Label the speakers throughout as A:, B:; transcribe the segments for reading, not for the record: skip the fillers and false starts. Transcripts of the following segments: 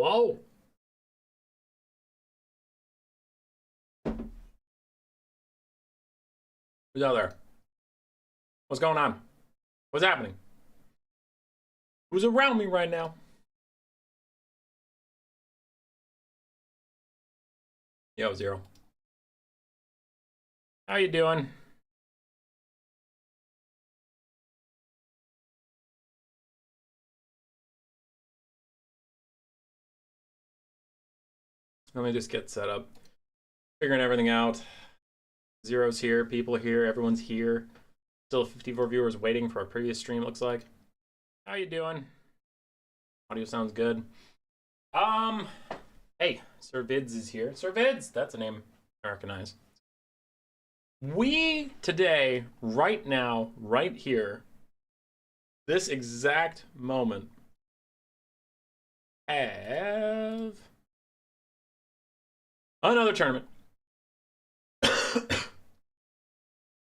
A: Hello? Who's out there? What's going on? What's happening? Who's around me right now? Yo, Zero. How you doing? Let me just get set up. Figuring everything out. Zero's here, people are here, everyone's here. Still 54 viewers waiting for our previous stream, looks like. How you doing? Audio sounds good. Hey, Sir Vids is here. Sir Vids, that's a name I recognize. We today, right now, right here, this exact moment, have another tournament.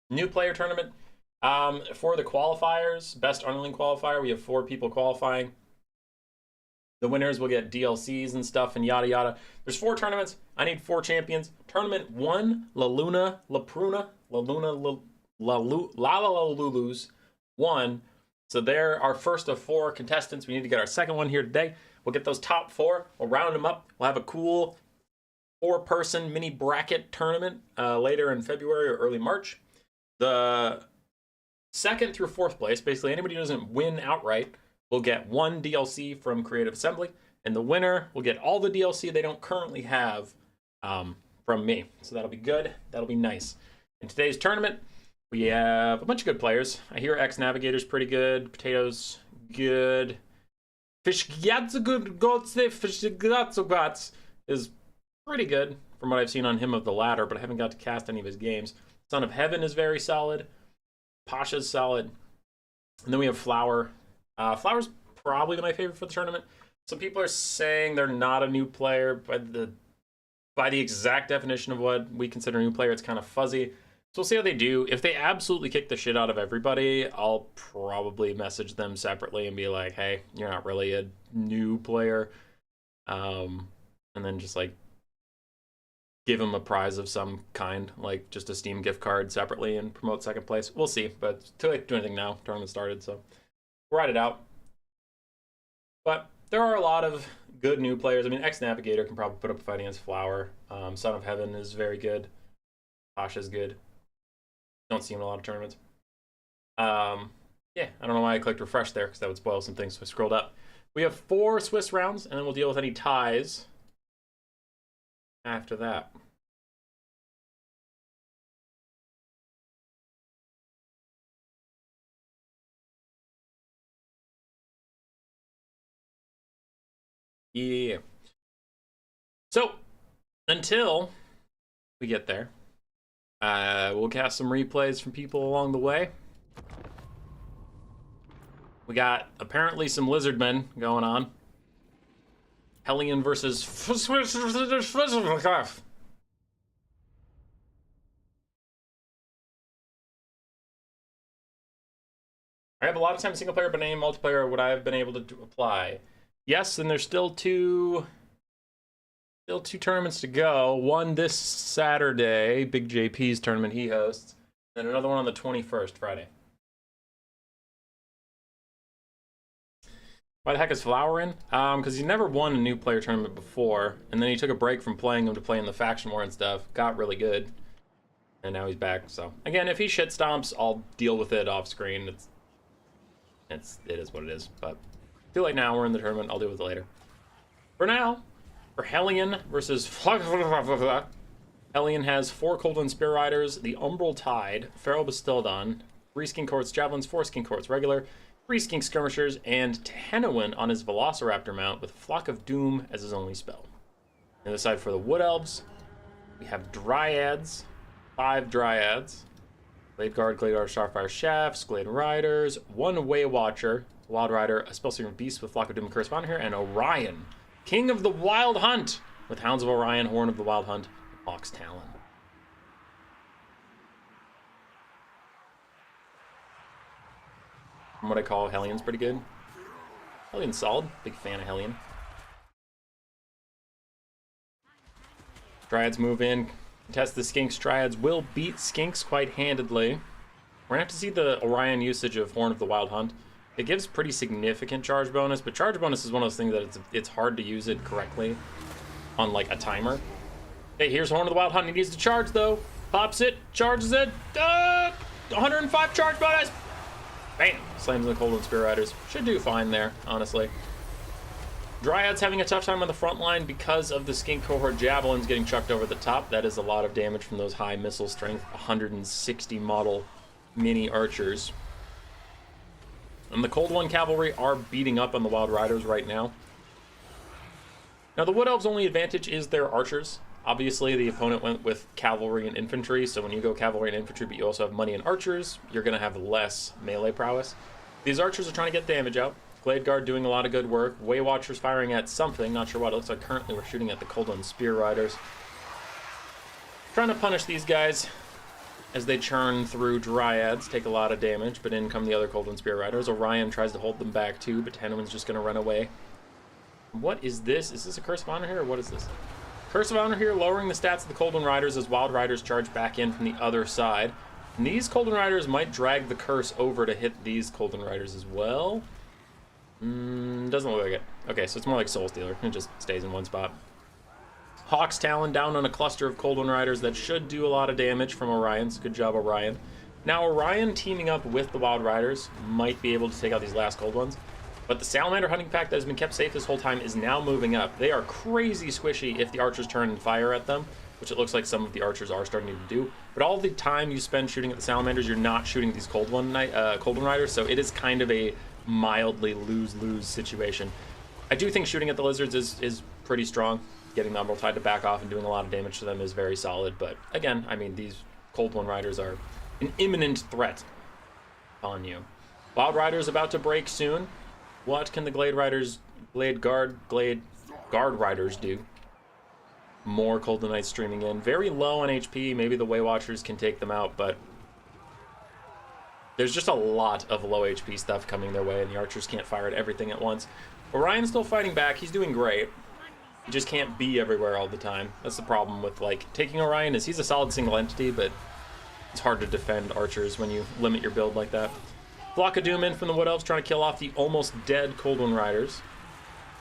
A: New player tournament. For the qualifiers, best Underling qualifier, we have 4 people qualifying. The winners will get DLCs and stuff and yada yada. There's 4 tournaments. I need 4 champions. Tournament 1, La Luna, La Pruna, La Luna, La Lulus 1. So they're our first of 4 contestants. We need to get our second one here today. We'll get those top 4. We'll round them up. We'll have a cool 4-person mini bracket tournament later in February or early March. The 2nd through 4th place, basically anybody who doesn't win outright, will get 1 DLC from Creative Assembly, and the winner will get all the DLC they don't currently have from me. So that'll be good. That'll be nice. In today's tournament, we have a bunch of good players. I hear X Navigator's pretty good. Potatoes, good. Fish good. Fish is pretty good from what I've seen on him of the ladder, but I haven't got to cast any of his games. Son of Heaven is very solid. Pasha's solid. And then we have Flower. Flower's probably my favorite for the tournament. Some people are saying they're not a new player. By the exact definition of what we consider a new player, it's kind of fuzzy. So we'll see how they do. If they absolutely kick the shit out of everybody, I'll probably message them separately and be like, hey, you're not really a new player. And then just like give them a prize of some kind, like just a Steam gift card separately and promote second place. We'll see, but it's too late to do anything now. Tournament started, so we'll ride it out. But there are a lot of good new players. I mean, X Navigator can probably put up a fight against Flower. Son of Heaven is very good. Pasha's good. Don't see him in a lot of tournaments. Yeah, I don't know why I clicked refresh there, because that would spoil some things, so I scrolled up. We have 4 Swiss rounds, and then we'll deal with any ties after that. Yeah. So, until we get there, we'll cast some replays from people along the way. We got apparently some lizardmen going on. Hellion versus I have a lot of time single player, but any multiplayer would I have been able to apply? Yes, and there's still two tournaments to go. One this Saturday, Big JP's tournament he hosts, and another one on the 21st, Friday. Why the heck is Flower in? Because he never won a new player tournament before, and then he took a break from playing them to play in the faction war and stuff. Got really good, and now he's back. So again, if he shit stomps, I'll deal with it off screen. It is what it is. But too late now. We're in the tournament. I'll deal with it later. For now, for Hellion versus Hellion has 4 Coldwind Spear Riders, the Umbral Tide, Feral Bastildon, 3 Skin Courts Javelins, 4 Skin Courts Regular, 3 Skink Skirmishers, and Tenowin on his Velociraptor mount with Flock of Doom as his only spell. On the side for the Wood Elves, we have Dryads, 5 Dryads, Glade Guard, Starfire Chefs, Glade Riders, 1 Way Watcher, Wild Rider, a Spellseeker Beast with Flock of Doom corresponding here, and Orion, King of the Wild Hunt, with Hounds of Orion, Horn of the Wild Hunt, Hawk's Talon. From what I call Hellion's pretty good. Hellion's solid. Big fan of Hellion. Dryads move in, contest the Skinks. Dryads will beat Skinks quite handedly. We're gonna have to see the Orion usage of Horn of the Wild Hunt. It gives pretty significant charge bonus, but charge bonus is one of those things that it's hard to use it correctly on like a timer. Okay, here's Horn of the Wild Hunt. He needs to charge though. Pops it, charges it. 105 charge bonus. Bam! Slams the Cold One Spear Riders. Should do fine there, honestly. Dryads having a tough time on the front line because of the Skink Cohort Javelins getting chucked over the top. That is a lot of damage from those high missile strength 160 model mini archers. And the Cold One Cavalry are beating up on the Wild Riders right now. Now the Wood Elves' only advantage is their archers. Obviously the opponent went with cavalry and infantry, so when you go cavalry and infantry but you also have money and archers, you're going to have less melee prowess. These archers are trying to get damage out. Glade Guard doing a lot of good work. Way Watchers firing at something, not sure what. It looks like currently we're shooting at the Cold One Spear Riders. Trying to punish these guys as they churn through Dryads, take a lot of damage, but in come the other Cold One Spear Riders. Orion tries to hold them back too, but Hanuman's just going to run away. What is this? Is this a Curse of Honor here, or what is this? Curse of Honor here, lowering the stats of the Cold One Riders as Wild Riders charge back in from the other side. And these Cold One Riders might drag the curse over to hit these Cold One Riders as well. Doesn't look like it. Okay, so it's more like Soul Stealer. It just stays in one spot. Hawk's Talon down on a cluster of Cold One Riders that should do a lot of damage from Orion's. Good job, Orion. Now, Orion teaming up with the Wild Riders might be able to take out these last Cold Ones. But the Salamander Hunting Pack that has been kept safe this whole time is now moving up. They are crazy squishy if the archers turn and fire at them, which it looks like some of the archers are starting to do. But all the time you spend shooting at the Salamanders, you're not shooting these Cold One Riders, so it is kind of a mildly lose-lose situation. I do think shooting at the Lizards is pretty strong. Getting the Umbral Tide to back off and doing a lot of damage to them is very solid. But again, I mean, these Cold One Riders are an imminent threat on you. Wild Riders about to break soon. What can the Glade Guard Riders do? More Cold Knights streaming in. Very low on HP. Maybe the Way Watchers can take them out, but there's just a lot of low HP stuff coming their way, and the archers can't fire at everything at once. Orion's still fighting back. He's doing great. He just can't be everywhere all the time. That's the problem with, like, taking Orion is he's a solid single entity, but it's hard to defend archers when you limit your build like that. Flock of Doom in from the Wood Elves trying to kill off the almost dead Cold One Riders.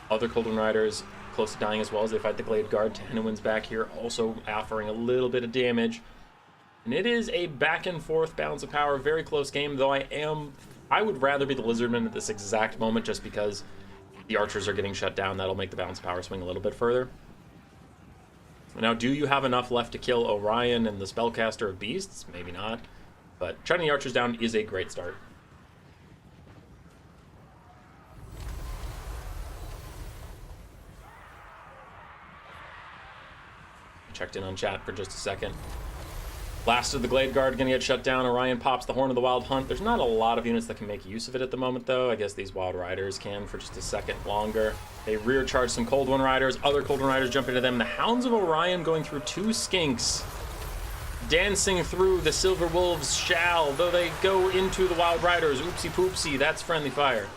A: Other Cold One Riders close to dying as well as they fight the Glade Guard. Tenuin's back here also offering a little bit of damage. And it is a back and forth balance of power, very close game, though I would rather be the Lizardman at this exact moment just because the archers are getting shut down. That'll make the balance of power swing a little bit further. Now, do you have enough left to kill Orion and the Spellcaster of Beasts? Maybe not. But shutting the archers down is a great start. Checked in on chat for just a second. Last of the Glade Guard gonna get shut down. Orion pops the Horn of the Wild Hunt. There's not a lot of units that can make use of it at the moment, though. I guess these Wild Riders can for just a second longer. They rear charge some Cold One Riders. Other Cold One Riders jump into them. The Hounds of Orion going through two Skinks. Dancing through the Silver Wolves shall, though they go into the Wild Riders. Oopsie poopsie, that's friendly fire.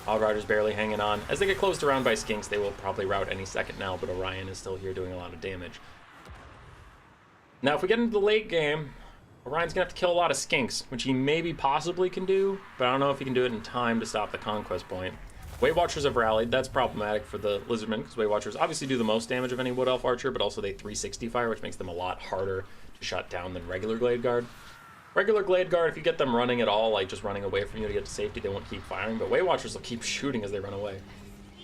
A: Wild Riders barely hanging on. As they get closed around by Skinks, they will probably rout any second now, but Orion is still here doing a lot of damage. Now, if we get into the late game, Orion's going to have to kill a lot of Skinks, which he maybe possibly can do, but I don't know if he can do it in time to stop the Conquest Point. Way Watchers have rallied. That's problematic for the Lizardmen, because Way Watchers obviously do the most damage of any Wood Elf Archer, but also they 360 fire, which makes them a lot harder to shut down than regular Glade Guard. Regular Glade Guard, if you get them running at all, like just running away from you to get to safety, they won't keep firing, but Way Watchers will keep shooting as they run away.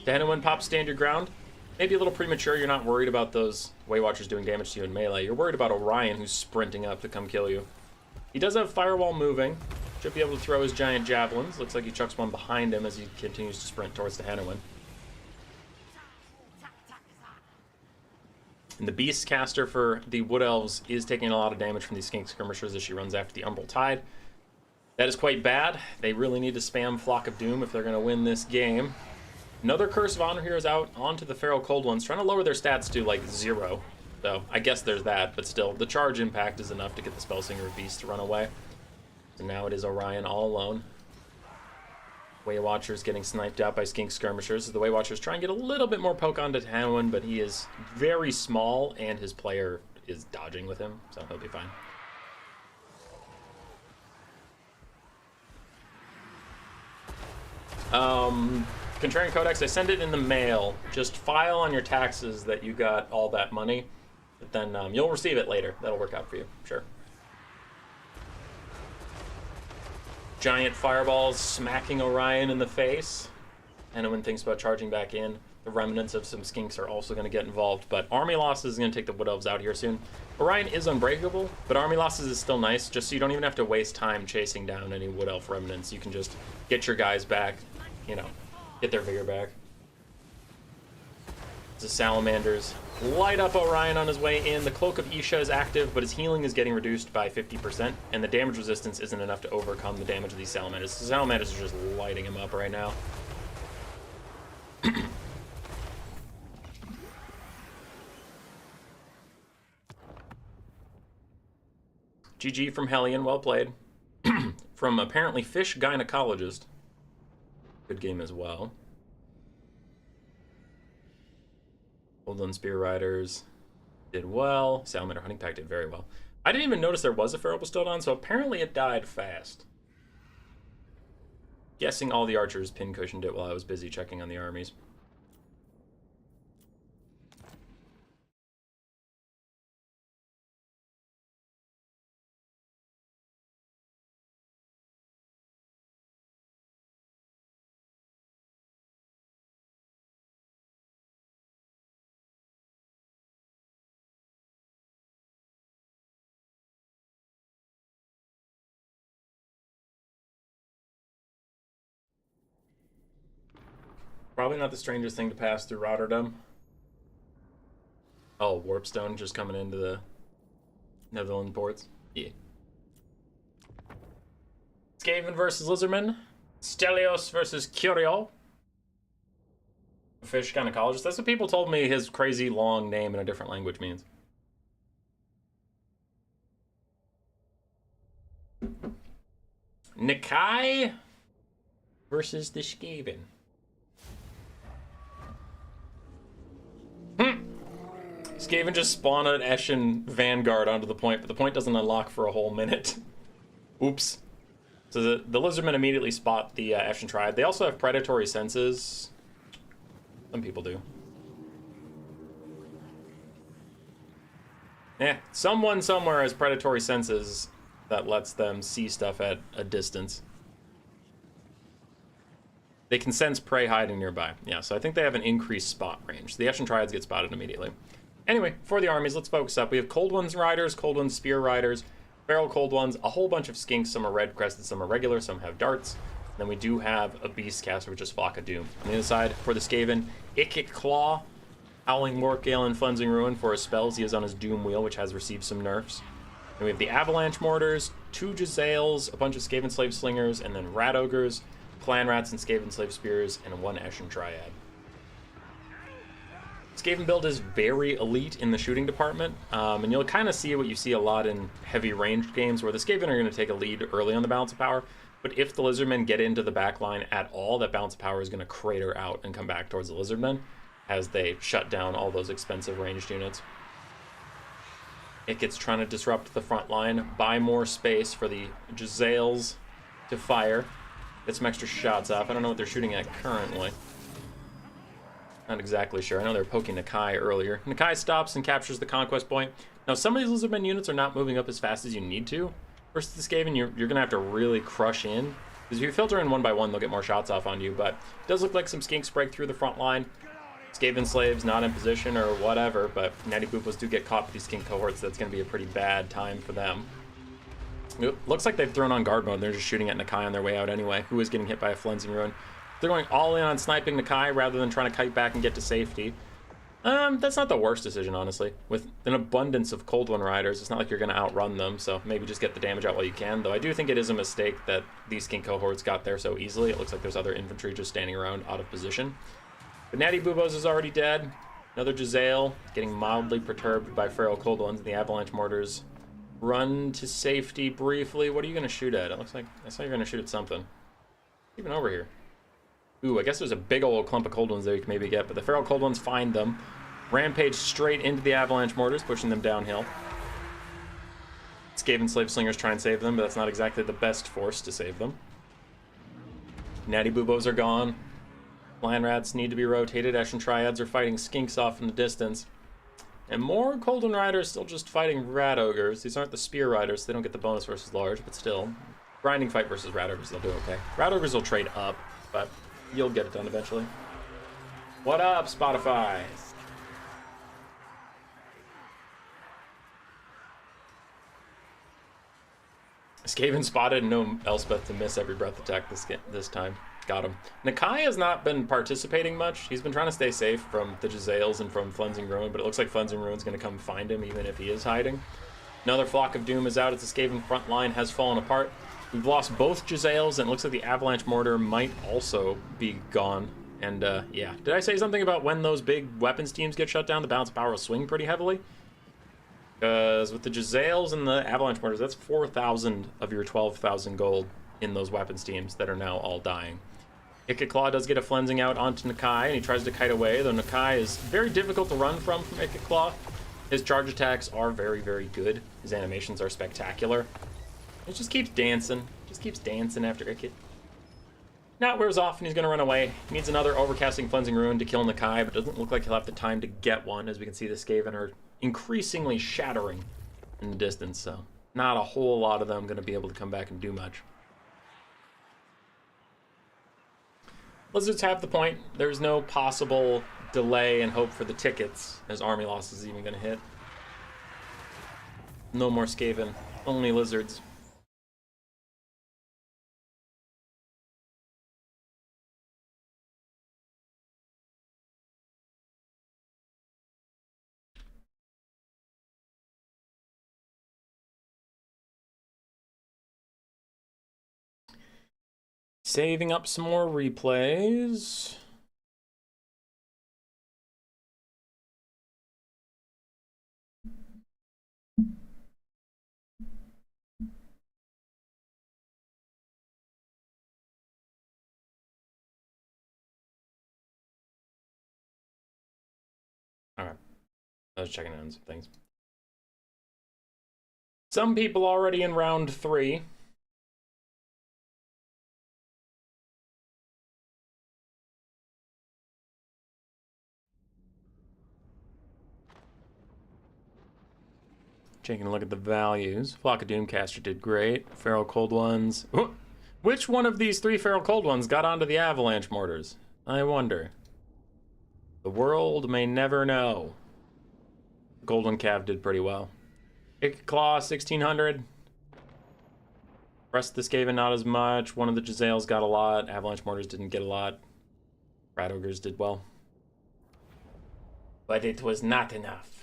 A: Tenuin pops Stand Your Ground. Maybe a little premature. You're not worried about those Way Watchers doing damage to you in melee. You're worried about Orion, who's sprinting up to come kill you. He does have Firewall moving. Should be able to throw his giant javelins. Looks like he chucks one behind him as he continues to sprint towards the Tenuin. And the Beast Caster for the Wood Elves is taking a lot of damage from these Skink Skirmishers as she runs after the Umbral Tide. That is quite bad. They really need to spam Flock of Doom if they're going to win this game. Another Curse of Honor here is out onto the Feral Cold Ones, trying to lower their stats to, like, 0. So, I guess there's that, but still, the charge impact is enough to get the Spellsinger of Beast to run away. So now it is Orion all alone. Way Watcher's getting sniped out by Skink Skirmishers. The Way Watcher's trying to get a little bit more poke onto Tanwin, but he is very small, and his player is dodging with him, so he'll be fine. Contrarian Codex, I send it in the mail. Just file on your taxes that you got all that money, but then you'll receive it later. That'll work out for you, sure. Giant fireballs smacking Orion in the face. Anyone thinks about charging back in. The remnants of some skinks are also going to get involved, but army losses is going to take the Wood Elves out here soon. Orion is unbreakable, but army losses is still nice, just so you don't even have to waste time chasing down any Wood Elf remnants. You can just get your guys back, you know, get their vigor back. The Salamanders light up Orion on his way in. The Cloak of Isha is active, but his healing is getting reduced by 50%, and the damage resistance isn't enough to overcome the damage of these Salamanders. The Salamanders are just lighting him up right now. GG from Hellion, well played. From apparently Fish Gynecologist. Good game as well. Woodland Spear Riders did well. Salamander Hunting Pack did very well. I didn't even notice there was a Feral Bestowed, so apparently it died fast. Guessing all the archers pin-cushioned it while I was busy checking on the armies. Probably not the strangest thing to pass through Rotterdam. Oh, Warpstone just coming into the Netherlands ports. Yeah. Skaven versus Lizardman. Stelios versus Curio. Fish Gynecologist. That's what people told me his crazy long name in a different language means. Nikai versus the Skaven. Skaven just spawned an Eshin Vanguard onto the point, but the point doesn't unlock for a whole minute. Oops. So the Lizardmen immediately spot the Eshin Triad. They also have predatory senses. Some people do. Yeah, someone somewhere has predatory senses that lets them see stuff at a distance. They can sense prey hiding nearby. Yeah, so I think they have an increased spot range. The Eshin Triads get spotted immediately. Anyway, for the armies, let's focus up. We have Cold Ones Riders, Cold Ones Spear Riders, Feral Cold Ones, a whole bunch of skinks. Some are red crested, some are regular, some have darts. And then we do have a Beast Caster, which is Flock of Doom. On the other side, for the Skaven, Ikik Claw, Howling Morkgale, and Cleansing Ruin for his spells. He is on his Doom Wheel, which has received some nerfs. And we have the Avalanche Mortars, 2 Jezzails, a bunch of Skaven Slave Slingers, and then Rat Ogres, Clan Rats, and Skaven Slave Spears, and 1 Eshin Triad. Skaven build is very elite in the shooting department, and you'll kind of see what you see a lot in heavy ranged games where the Skaven are going to take a lead early on the balance of power, but if the Lizardmen get into the back line at all, that balance of power is going to crater out and come back towards the Lizardmen as they shut down all those expensive ranged units. It gets trying to disrupt the front line, buy more space for the Jezzails to fire, get some extra shots off. I don't know what they're shooting at currently. Not exactly sure. I know they were poking Nikai earlier. Nikai stops and captures the conquest point. Now, some of these Lizardmen units are not moving up as fast as you need to. Versus the Skaven, you're going to have to really crush in. Because if you filter in one by one, they'll get more shots off on you. But it does look like some skinks break through the front line. Skaven slaves not in position or whatever. But Natty Boopos do get caught with these skink cohorts. That's going to be a pretty bad time for them. It looks like they've thrown on guard mode. They're just shooting at Nikai on their way out anyway. Who is getting hit by a Cleansing Ruin. They're going all in on sniping Nikai rather than trying to kite back and get to safety. That's not the worst decision, honestly. With an abundance of Cold One Riders, it's not like you're going to outrun them, so maybe just get the damage out while you can. Though I do think it is a mistake that these skink cohorts got there so easily. It looks like there's other infantry just standing around out of position. But Natty Boobos is already dead. Another Jezzail getting mildly perturbed by Feral Cold Ones and the Avalanche Mortars. Run to safety briefly. What are you going to shoot at? It looks like I saw you're going to shoot at something. Even over here. Ooh, I guess there's a big old clump of cold ones there you can maybe get, but the feral cold ones find them. Rampage straight into the avalanche mortars, pushing them downhill. Skaven slave slingers try and save them, but that's not exactly the best force to save them. Natty Boobos are gone. Land rats need to be rotated. Ashen Triads are fighting skinks off in the distance. And more Colden Riders still just fighting Rat Ogres. These aren't the Spear Riders, so they don't get the bonus versus large, but still. Grinding fight versus Rat Ogres, they'll do okay. Rat Ogres will trade up, but you'll get it done eventually. What up, Spotify? Skaven spotted, no Elspeth to miss every breath attack this time. Got him. Nakai has not been participating much. He's been trying to stay safe from the Jezzails and from Flensing Ruin, but it looks like Flensing Ruin's going to come find him even if he is hiding. Another Flock of Doom is out as the Skaven front line has fallen apart. We've lost both Jezzails, and it looks like the Avalanche Mortar might also be gone. And, yeah. Did I say something about when those big weapons teams get shut down, the balance of power will swing pretty heavily? Because with the Jezzails and the Avalanche Mortars, that's 4,000 of your 12,000 gold in those weapons teams that are now all dying. Ikit does get a flensing out onto Nakai, and he tries to kite away, though Nakai is very difficult to run from Ikit. His charge attacks are very, very good. His animations are spectacular. It just keeps dancing. Just keeps dancing after Ikit. Now it wears off, and he's going to run away. He needs another Overcasting Flensing Ruin to kill Nakai, but it doesn't look like he'll have the time to get one. As we can see, the Skaven are increasingly shattering in the distance, so not a whole lot of them going to be able to come back and do much. Lizards have the point. There's no possible delay and hope for the tickets, as army loss is even going to hit. No more Skaven, only Lizards. Saving up some more replays. All right, I was checking on some things. Some people already in round 3. Taking a look at the values. Flock of Doomcaster did great. Feral Cold Ones. Which one of these 3 Feral Cold Ones got onto the Avalanche Mortars? I wonder. The world may never know. Golden Cav did pretty well. Ikit Claw, 1600. Rest of the Skaven, not as much. One of the Jezzails got a lot. Avalanche Mortars didn't get a lot. Rat Ogres did well. But it was not enough.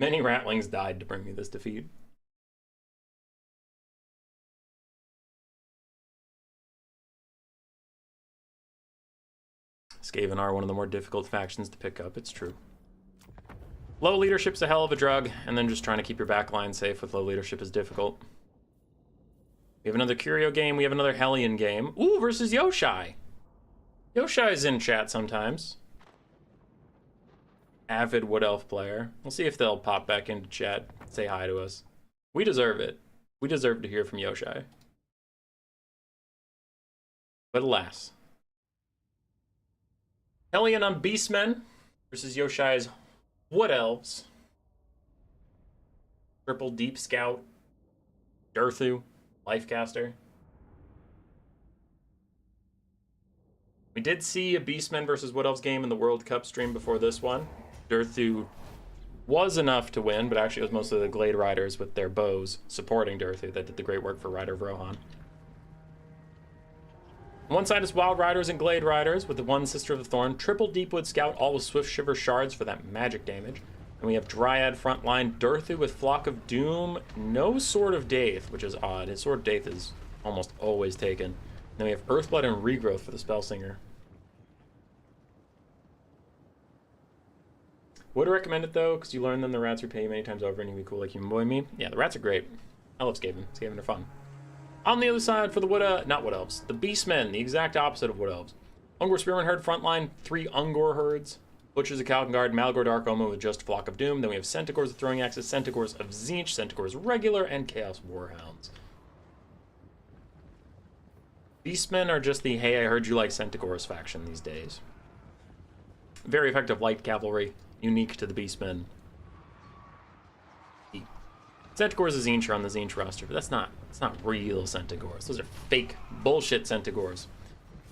A: Many Ratlings died to bring me this defeat. Skaven are one of the more difficult factions to pick up, it's true. Low leadership's a hell of a drug, and then just trying to keep your backline safe with low leadership is difficult. We have another Curio game, we have another Hellion game. Ooh, versus Yoshai. Yoshai's in chat sometimes. Avid Wood Elf player. We'll see if they'll pop back into chat, say hi to us. We deserve it. We deserve to hear from Yoshai. But alas. Hellion on Beastmen versus Yoshai's Wood Elves. Triple Deep Scout. Durthu. Lifecaster. We did see a Beastmen versus Wood Elves game in the World Cup stream before this one. Durthu was enough to win, but actually it was mostly the Glade Riders with their bows supporting Durthu that did the great work for Rider of Rohan. On one side is Wild Riders and Glade Riders with the one Sister of the Thorn, triple Deepwood Scout, all with Swift Shiver Shards for that magic damage. And we have Dryad frontline, Durthu with Flock of Doom, no Sword of Daith, which is odd. His Sword of Daith is almost always taken. And then we have Earthblood and Regrowth for the Spellsinger. Would recommend it though, because you learn them the rats repay you many times over and you can be cool like Human Boy and me. Yeah, the rats are great. I love Skaven. Skaven are fun. On the other side for the not Wood Elves, the Beastmen, the exact opposite of Wood Elves. Ungor Spearman Herd frontline, 3 Ungor herds. Butchers of Kalkengard, Malgor Dark Omen with just Flock of Doom. Then we have Centaurs of Throwing Axes, Centaurs of Tzeentch, Centaurs regular, and Chaos Warhounds. Beastmen are just the hey, I heard you like Centaurs faction these days. Very effective light cavalry, unique to the Beastmen. Centaurs of Tzeentch are on the Tzeentch roster, but that's not real Centaurs. Those are fake bullshit Centaurs.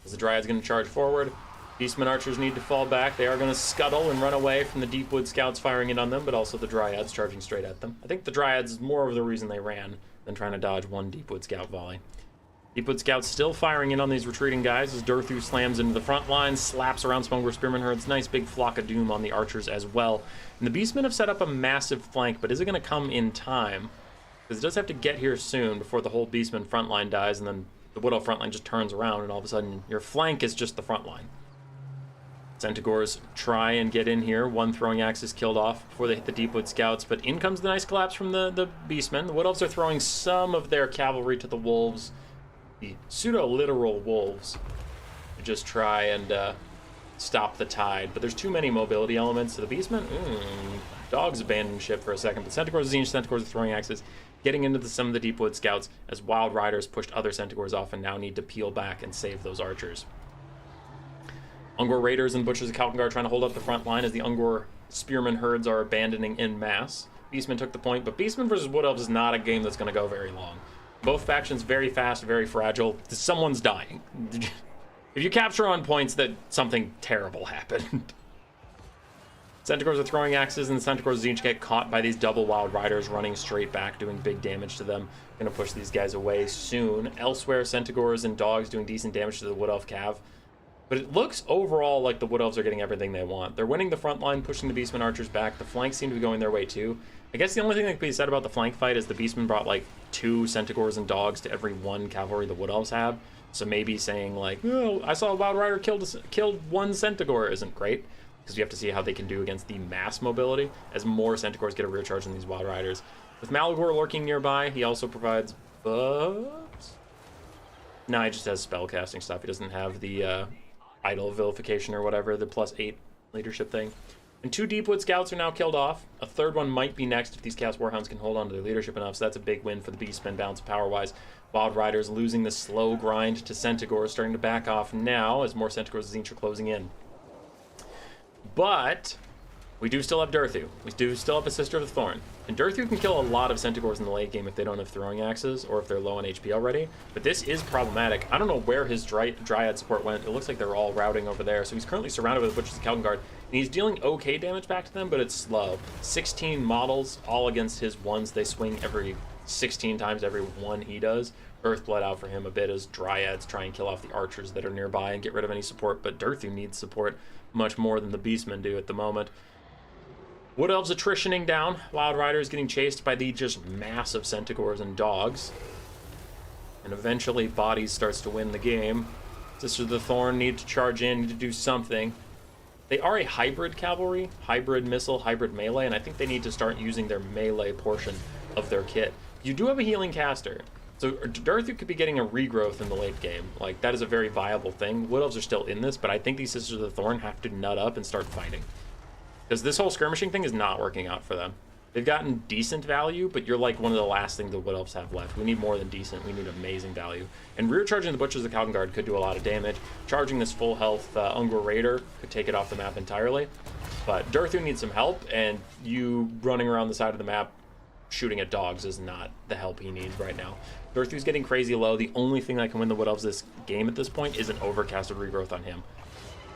A: As the Dryad's going to charge forward, Beastmen archers need to fall back. They are going to scuttle and run away from the Deepwood scouts firing in on them, but also the Dryads charging straight at them. I think the Dryads is more of the reason they ran than trying to dodge one Deepwood scout volley. Deepwood scouts still firing in on these retreating guys as Durthu slams into the front line, slaps around some Ungor Spearman herds. Nice big flock of doom on the archers as well. And the Beastmen have set up a massive flank, but is it going to come in time? Because it does have to get here soon before the whole Beastman front line dies, and then the Wood Elf front line just turns around, and all of a sudden your flank is just the front line. Centaurs try and get in here. One throwing axe is killed off before they hit the Deepwood scouts, but in comes the nice collapse from the Beastmen. The Wood Elves are throwing some of their cavalry to the wolves, the pseudo-literal wolves, to just try and stop the tide. But there's too many mobility elements. So the Beastmen, dogs abandoned ship for a second, but Centaurs of Tzeentch, Centaurs of Throwing Axes, getting into some of the Deepwood scouts as Wild Riders pushed other Centaurs off and now need to peel back and save those archers. Ungor Raiders and Butchers of Kalkengard trying to hold up the front line as the Ungor Spearman herds are abandoning en masse. Beastmen took the point, but Beastmen versus Wood Elves is not a game that's going to go very long. Both factions very fast, very fragile. Someone's dying. If you capture on points, that something terrible happened. Centaurs are throwing axes, and the Centaurs of Tzeentch get caught by these double Wild Riders running straight back, doing big damage to them. Gonna push these guys away soon. Elsewhere, Centaurs and dogs doing decent damage to the Wood Elf cav. But it looks overall like the Wood Elves are getting everything they want. They're winning the front line, pushing the Beastmen archers back. The flanks seem to be going their way too. I guess the only thing that could be said about the flank fight is the Beastmen brought like 2 Centaurs and dogs to every 1 cavalry the Wood Elves have. So maybe saying like, oh, I saw a Wild Rider killed 1 Centaur isn't great, because you have to see how they can do against the mass mobility as more Centaurs get a rear charge on these Wild Riders. With Malagor lurking nearby, he also provides buffs. No, he just has spellcasting stuff. He doesn't have the idol vilification or whatever, the +8 leadership thing. And 2 Deepwood scouts are now killed off. A third one might be next if these Chaos Warhounds can hold on to their leadership enough, so that's a big win for the Beastmen balance power-wise. Wild Riders losing the slow grind to Centaurs, starting to back off now as more Centaurs of Tzeentch are closing in. But we do still have Durthu. We do still have a Sister of the Thorn. And Durthu can kill a lot of Centaurs in the late game if they don't have throwing axes or if they're low on HP already. But this is problematic. I don't know where his Dryad support went. It looks like they're all routing over there. So he's currently surrounded with Butchers of Kalkengard. And he's dealing okay damage back to them, but it's slow. 16 models all against his ones. They swing every 16 times every one he does. Earthblood out for him a bit as Dryads try and kill off the archers that are nearby and get rid of any support. But Durthu needs support much more than the Beastmen do at the moment. Wood Elves attritioning down. Wild Riders getting chased by the just massive Centaurs and dogs. And eventually Bodies starts to win the game. Sister of the Thorn need to charge in, need to do something. They are a hybrid cavalry, hybrid missile, hybrid melee, and I think they need to start using their melee portion of their kit. You do have a healing caster. So Durthu could be getting a regrowth in the late game. Like, that is a very viable thing. Wood Elves are still in this, but I think these Sisters of the Thorn have to nut up and start fighting. Because this whole skirmishing thing is not working out for them. They've gotten decent value, but you're like one of the last things the Wood Elves have left. We need more than decent. We need amazing value. And rear charging the Butchers of Kalkengard could do a lot of damage. Charging this full health Ungor Raider could take it off the map entirely. But Durthu needs some help, and you running around the side of the map shooting at dogs is not the help he needs right now. Durthu's getting crazy low. The only thing that can win the Wood Elves this game at this point is an overcasted regrowth on him.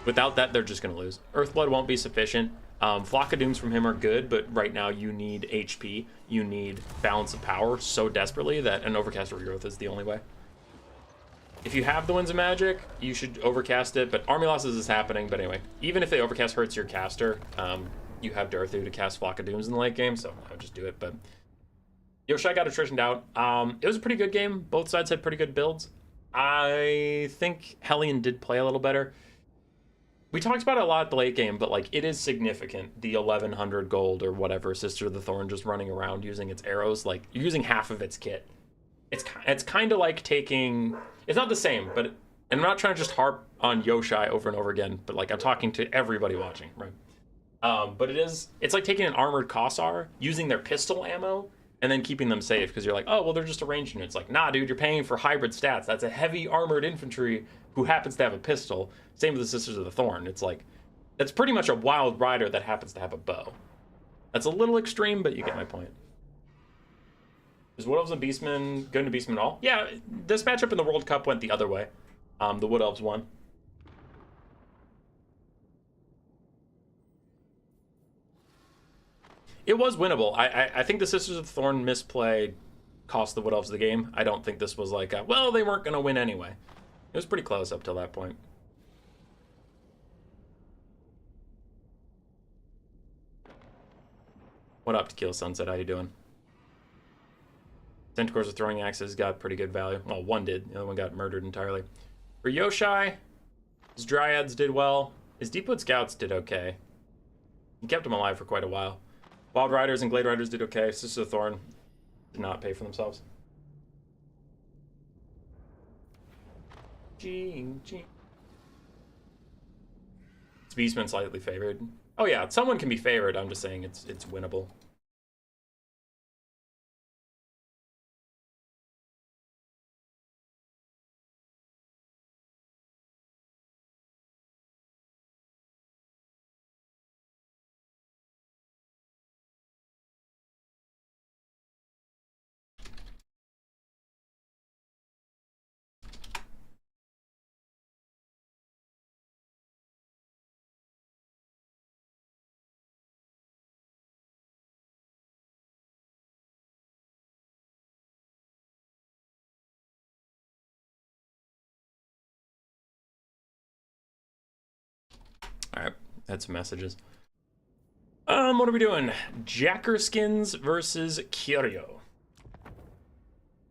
A: Without that, they're just going to lose. Earthblood won't be sufficient. Flock of Dooms from him are good, but right now you need HP. You need balance of power so desperately that an overcast regrowth is the only way. If you have the Winds of Magic, you should overcast it, but army losses is happening. But anyway, even if they overcast hurts your caster, you have Durthu to cast Flock of Dooms in the late game, so I would just do it. But Yoshai got attritioned out. It was a pretty good game. Both sides had pretty good builds. I think Hellion did play a little better. We talked about it a lot at the late game, but like it is significant. The 1100 gold or whatever, Sister of the Thorn just running around using its arrows. Like, you're using half of its kit. It's kind of like taking. It's not the same, but and I'm not trying to just harp on Yoshai over and over again, but like I'm talking to everybody watching, right? But it's like taking an armored Kossar, using their pistol ammo, and then keeping them safe because you're like, oh well, they're just a ranged unit. It's like, nah, dude, you're paying for hybrid stats. That's a heavy armored infantry who happens to have a pistol. Same with the Sisters of the Thorn. It's like that's pretty much a wild rider that happens to have a bow. That's a little extreme, but you get my point. Is Wood Elves and Beastmen going to Beastmen at all? Yeah, this matchup in the World Cup went the other way. The Wood Elves won. It was winnable. I think the Sisters of Thorn misplay cost the Wood Elves the game. I don't think this was like, well, they weren't going to win anyway. It was pretty close up till that point. What up, Tequila Sunset? How you doing? Centaurs with throwing axes got pretty good value. Well, one did. The other one got murdered entirely. For Yoshai, his Dryads did well. His Deepwood Scouts did okay. He kept them alive for quite a while. Wild Riders and Glade Riders did okay. Sisters of Thorn did not pay for themselves. It's Beastman slightly favored. Oh yeah, someone can be favored. I'm just saying it's winnable. All right, had some messages. What are we doing? Jackerskins versus Kyoryo.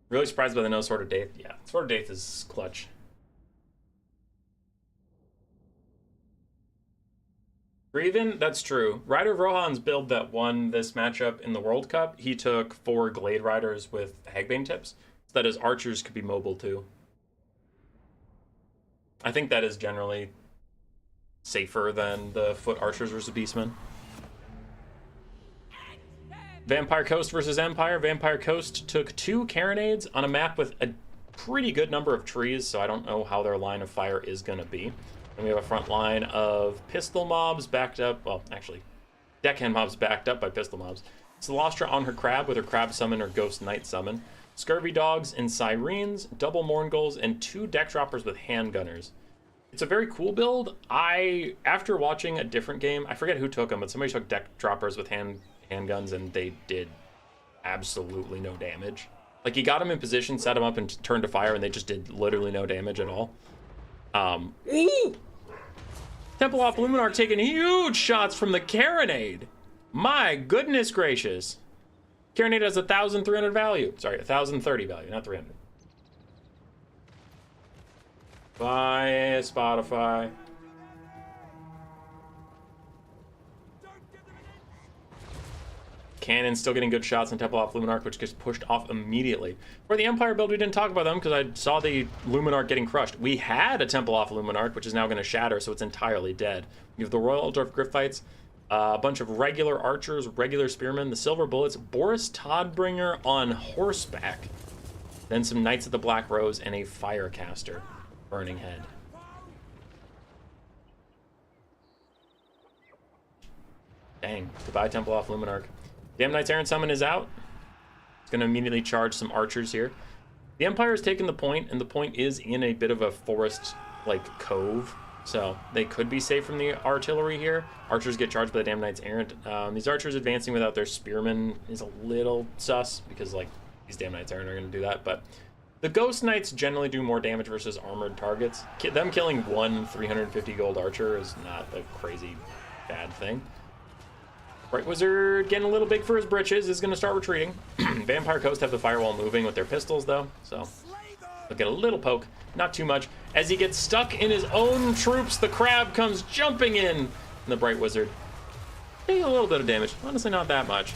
A: Really surprised by the no Sword of Daith. Yeah, Sword of Daith is clutch. Grievin, that's true. Rider of Rohan's build that won this matchup in the World Cup, he took 4 Glade Riders with Hagbane tips, so that his archers could be mobile too. I think that is generally safer than the foot archers versus beastmen. Vampire Coast versus Empire. Vampire Coast took 2 Carronades on a map with a pretty good number of trees, so I don't know how their line of fire is going to be. And we have a front line of pistol mobs backed up, well, actually, deckhand mobs backed up by pistol mobs. Celostra on her crab with her crab summon or ghost knight summon. Scurvy dogs and sirens, double Mourngulls, and 2 deck droppers with handgunners. It's a very cool build. After watching a different game, I forget who took them, but somebody took deck droppers with handguns and they did absolutely no damage. Like, you got them in position, set them up, and turned to fire, and they just did literally no damage at all. Ooh! Templeoff Luminarch taking huge shots from the Carronade. My goodness gracious. Carronade has 1,300 value. Sorry, 1,030 value, not 300. Bye, Spotify. Cannon still getting good shots on Templeoff Luminarch, which gets pushed off immediately. For the Empire build, we didn't talk about them because I saw the Luminarch getting crushed. We had a Templeoff Luminarch, which is now going to shatter, so it's entirely dead. You have the Royal Eldorf Gryphites, a bunch of regular archers, regular spearmen, the Silver Bullets, Boris Todbringer on horseback, then some Knights of the Black Rose, and a Firecaster, Burning Head. Dang, goodbye Templeoff Luminarch. Damn Knight's Errant Summon is out. It's going to immediately charge some archers here. The Empire has taken the point, and the point is in a bit of a forest, like, cove. So they could be safe from the artillery here. Archers get charged by the Damn Knight's Errant. These archers advancing without their spearmen is a little sus, because, like, these Damn Knight's Errant are going to do that. But the Ghost Knights generally do more damage versus armored targets. Them killing one 350 gold archer is not a crazy bad thing. Bright Wizard getting a little big for his britches, is going to start retreating. Vampire Coast have the firewall moving with their pistols, though, so they'll get a little poke, not too much. As he gets stuck in his own troops, the crab comes jumping in, and the Bright Wizard taking a little bit of damage. Honestly, not that much.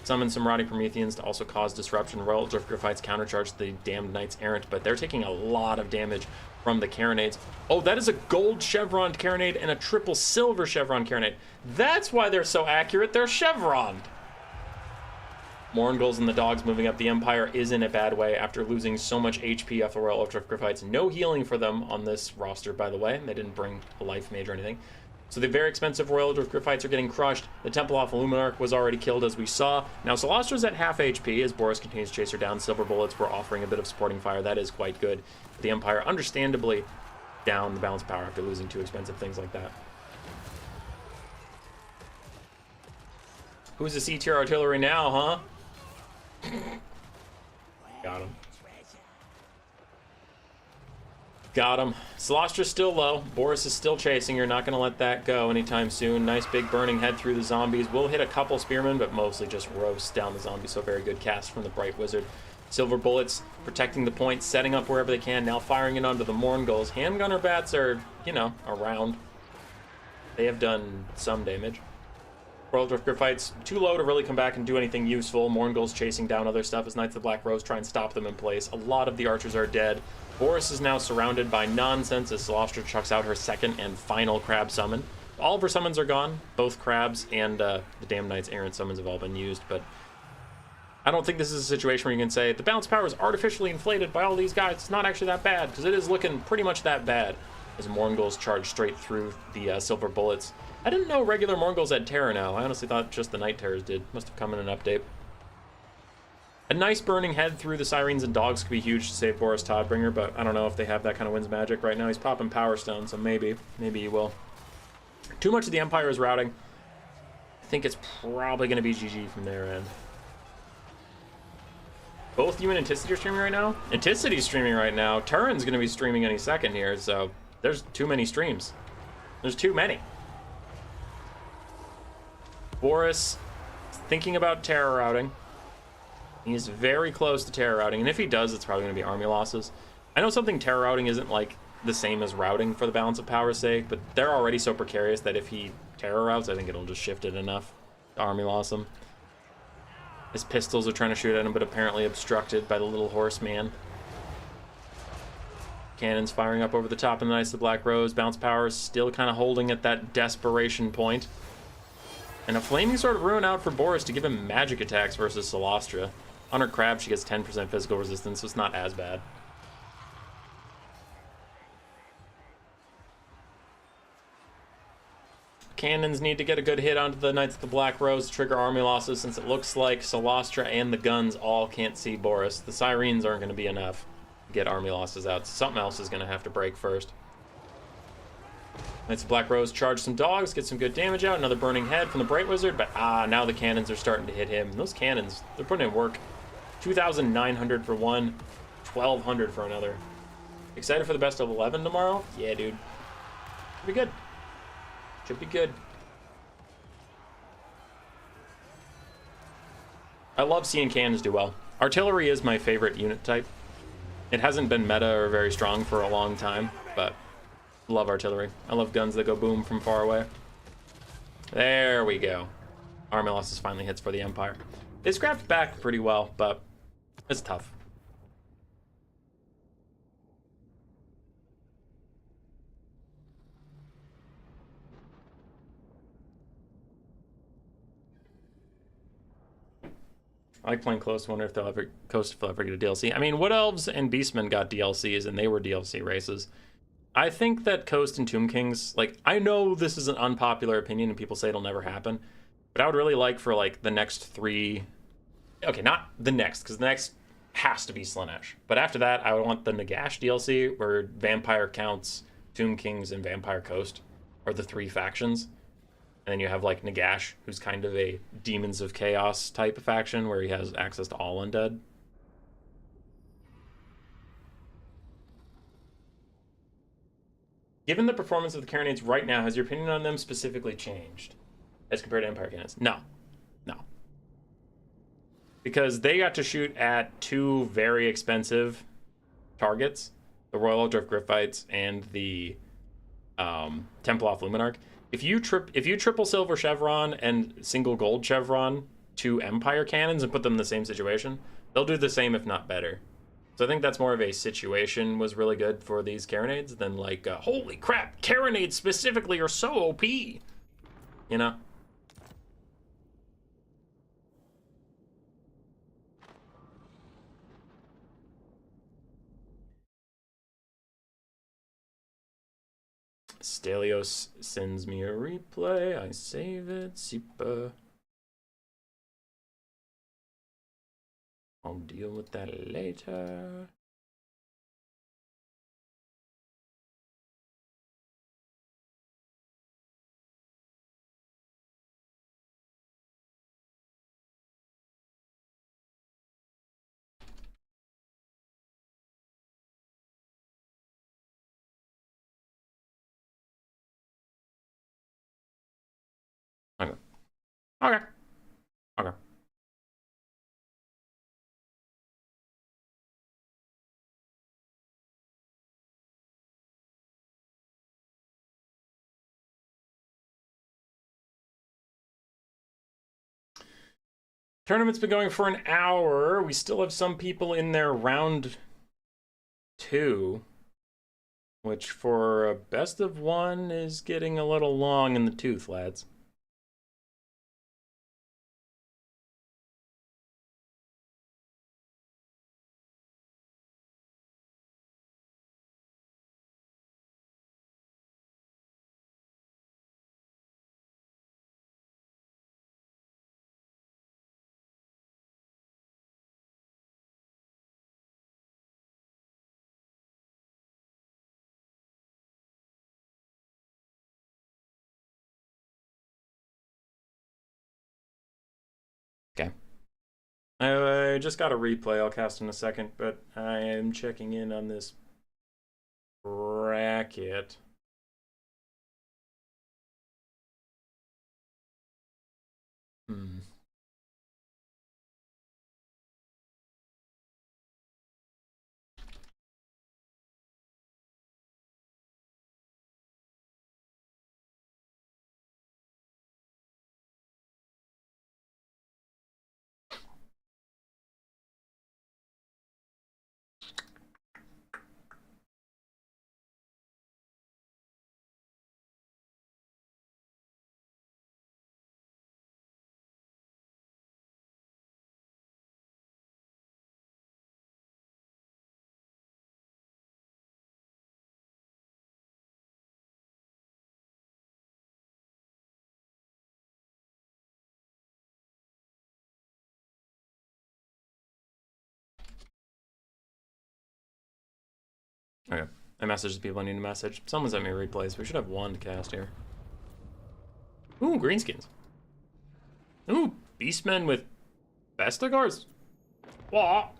A: Summon some Rotting Prometheans to also cause disruption. Royal Drift Griffites countercharge the Damned Knights Errant, but they're taking a lot of damage from the Carronades. Oh, that is a gold chevroned Carronade and a triple silver chevron Carronade. That's why they're so accurate. They're chevroned. Mourngulls and the dogs moving up. The Empire is in a bad way after losing so much HP off the Royal Drift Griffites. No healing for them on this roster, by the way. They didn't bring a life mage or anything. So the very expensive Royal Drift Griffites are getting crushed. The Temple of Illuminarch was already killed, as we saw. Now Solastra's at half HP as Boris continues to chase her down. Silver Bullets were offering a bit of supporting fire. That is quite good. The Empire, understandably, down the balance power after losing two expensive things like that. Who's the C-tier artillery now, huh? Got him. Got him. Solastra's still low. Boris is still chasing her. Not going to let that go anytime soon. Nice big burning head through the zombies. Will hit a couple spearmen, but mostly just roast down the zombies. So very good cast from the Bright Wizard. Silver Bullets protecting the point, setting up wherever they can. Now firing it onto the Mourngulls. Handgunner bats are, you know, around. They have done some damage. Royal Drift Griffites too low to really come back and do anything useful. Mourngulls chasing down other stuff as Knights of the Black Rose try and stop them in place. A lot of the archers are dead. Boris is now surrounded by nonsense as Solastra chucks out her second and final crab summon. All of her summons are gone. Both crabs and the Damned Knights Errant summons have all been used, but I don't think this is a situation where you can say the balance power is artificially inflated by all these guys. It's not actually that bad, because it is looking pretty much that bad as Mourngulls charge straight through the Silver Bullets. I didn't know regular Mourngulls had Terror now. I honestly thought just the Night Terrors did. Must have come in an update. A nice burning head through the Sirens and Dogs could be huge to save Boris Toddbringer, but I don't know if they have that kind of Wind's Magic right now. He's popping Power Stone, so maybe he will. Too much of the Empire is routing. I think it's probably going to be GG from their end. Both you and Anticity are streaming right now? Anticity's streaming right now. Turin's going to be streaming any second here, so there's too many streams. There's too many. Boris thinking about terror routing. He's very close to terror routing, and if he does, it's probably going to be army losses. I know something terror routing isn't like the same as routing for the balance of power's sake, but they're already so precarious that if he terror routes, I think it'll just shift it enough to army loss him. His pistols are trying to shoot at him, but apparently obstructed by the little horseman. Cannons firing up over the top of the Knights of the Black Rose. Bounce power is still kind of holding at that desperation point. And a Flaming Sword of Ruin out for Boris to give him magic attacks versus Solastra. On her crab, she gets 10% physical resistance, so it's not as bad. Cannons need to get a good hit onto the Knights of the Black Rose to trigger army losses, since it looks like Solastra and the guns all can't see Boris. The Sirens aren't going to be enough to get army losses out. Something else is going to have to break first. Knights of Black Rose charge some dogs, get some good damage out. Another burning head from the Bright Wizard, but now the cannons are starting to hit him. And those cannons, they're putting in work. 2,900 for one, 1,200 for another. Excited for the best of 11 tomorrow? Yeah, dude. Should be good. Should be good. I love seeing cannons do well. Artillery is my favorite unit type. It hasn't been meta or very strong for a long time, but love artillery. I love guns that go boom from far away. There we go. Army losses finally hits for the Empire. They scrapped back pretty well, but it's tough. I like playing Close. I wonder if they'll ever get a DLC. I mean, Wood Elves and Beastmen got DLCs, and they were DLC races. I think that Coast and Tomb Kings, like, I know this is an unpopular opinion and people say it'll never happen, but I would really like for, like, the next 3... Okay, not the next, because the next has to be Slaanesh. But after that, I would want the Nagash DLC, where Vampire counts Tomb Kings and Vampire Coast, or the 3 factions. And then you have, like, Nagash, who's kind of a Demons of Chaos type of faction, where he has access to all undead. Given the performance of the Carronades right now, has your opinion on them specifically changed as compared to Empire Cannons? No. No. Because they got to shoot at 2 very expensive targets, the Royal Drift Griffites and the Temple of Illuminarch. If you triple silver chevron and single gold chevron two Empire cannons and put them in the same situation, they'll do the same if not better. So I think that's more of a situation was really good for these carronades than like, holy crap, carronades specifically are so OP, you know? Stelios sends me a replay. I save it. Super. I'll deal with that later. Okay. Okay. Okay. Tournament's been going for an hour. We still have some people in their round 2, which for a best of 1 is getting a little long in the tooth, lads. Okay. I just got a replay I'll cast in a second, but I am checking in on this bracket. Okay. I messaged the people I need to message. Someone sent me replays. We should have one to cast here. Ooh, greenskins. Ooh, beastmen with Vestigars. What?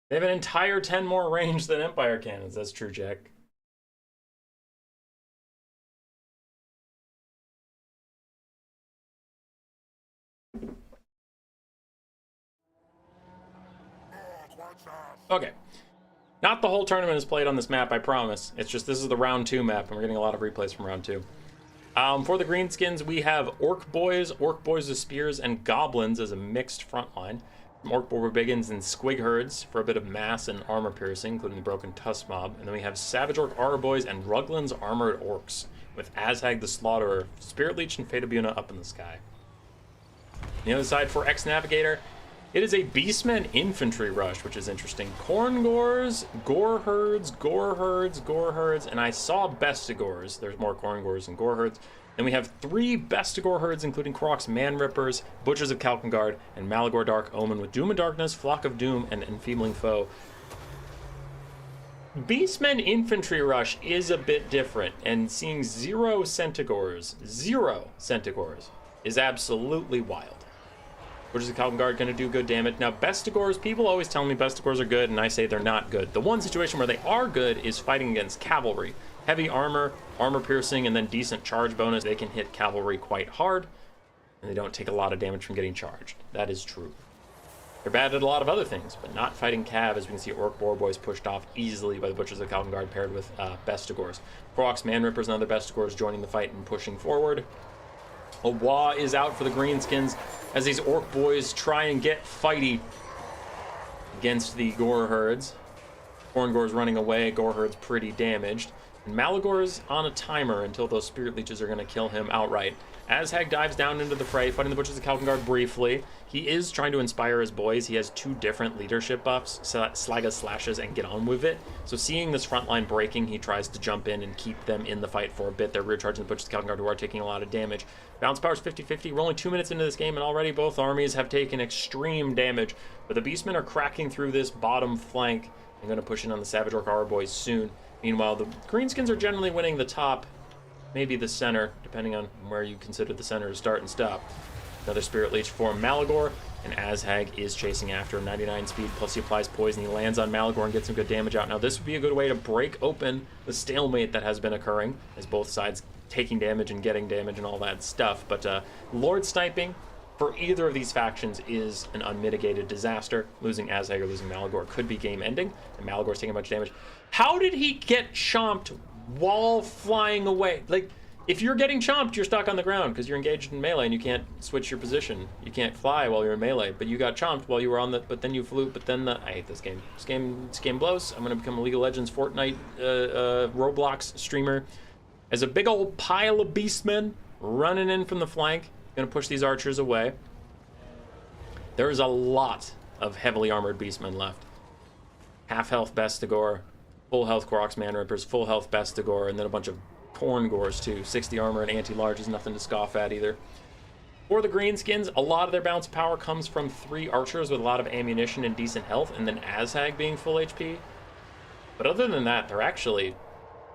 A: They have an entire 10 more range than Empire cannons. That's true, Jack. Okay. Not the whole tournament is played on this map, I promise. It's just this is the round 2 map, and we're getting a lot of replays from round 2. For the greenskins, we have Orc Boys with Spears, and Goblins as a mixed front line. From Orc Barbarians and Squig Herds for a bit of mass and armor piercing, including the Broken Tusk Mob. And then we have Savage Orc Armor Boys and Ruglin's Armored Orcs, with Azhag the Slaughterer, Spirit Leech, and Fatabuna up in the sky. On the other side, for Ex-Navigator, it is a Beastmen infantry rush, which is interesting. Corngors, Gore Herds, and I saw Bestigors. There's more Corngors and Gore Herds. Then we have 3 Bestigor herds, including Korok's Man Rippers, Butchers of Kalkengard, and Malagor Dark Omen, with Doom and Darkness, Flock of Doom, and Enfeebling Foe. Beastmen infantry rush is a bit different, and seeing 0 Centigors, is absolutely wild. Butchers of Kalkengard going to do good damage. Now, Bestigors, people always tell me Bestigors are good, and I say they're not good. The one situation where they are good is fighting against cavalry. Heavy armor, armor piercing, and then decent charge bonus. They can hit cavalry quite hard, and they don't take a lot of damage from getting charged. That is true. They're bad at a lot of other things, but not fighting Cav, as we can see Orc Boar Boys pushed off easily by the Butchers of Kalkengard paired with Bestigors. Kroax Man Rippers and other Bestigors joining the fight and pushing forward. A Wa is out for the Greenskins as these Orc Boys try and get fighty against the Gore Herds. Gorngor's running away, Gore Herd's pretty damaged. And Malagor's on a timer until those Spirit Leeches are going to kill him outright. Azhag dives down into the fray, fighting the Butchers of Kalkengard briefly. He is trying to inspire his boys. He has 2 different leadership buffs, Slaga Slashes and Get On With It. So seeing this front line breaking, he tries to jump in and keep them in the fight for a bit. They're rear charging the Butchers of Kalkengard, who are taking a lot of damage. Bounce power's 50-50. We're only 2 minutes into this game, and already both armies have taken extreme damage. But the Beastmen are cracking through this bottom flank and going to push in on the Savage Orc Horror Boys soon. Meanwhile, the Greenskins are generally winning the top, maybe the center, depending on where you consider the center to start and stop. Another Spirit Leech for Malagor, and Azhag is chasing after him. 99 speed, plus he applies poison. He lands on Malagor and gets some good damage out. Now this would be a good way to break open the stalemate that has been occurring, as both sides taking damage and getting damage and all that stuff. But Lord Sniping for either of these factions is an unmitigated disaster. Losing Azhag or losing Malagor could be game ending, and Malagor's taking much damage. How did he get chomped while flying away? Like, if you're getting chomped, you're stuck on the ground because you're engaged in melee and you can't switch your position. You can't fly while you're in melee, but you got chomped while you were on the, but then you flew, but then I hate this game. This game blows. I'm gonna become a League of Legends Fortnite Roblox streamer. As a big old pile of beastmen running in from the flank, gonna push these archers away. There's a lot of heavily armored beastmen left. Half health Bestigor, full health Kroax Man Rippers, full health Bestigor, and then a bunch of Corngors too. 60 armor and anti-large is nothing to scoff at either. For the Greenskins, a lot of their bounce power comes from 3 archers with a lot of ammunition and decent health, and then Azhag being full HP. But other than that, they're actually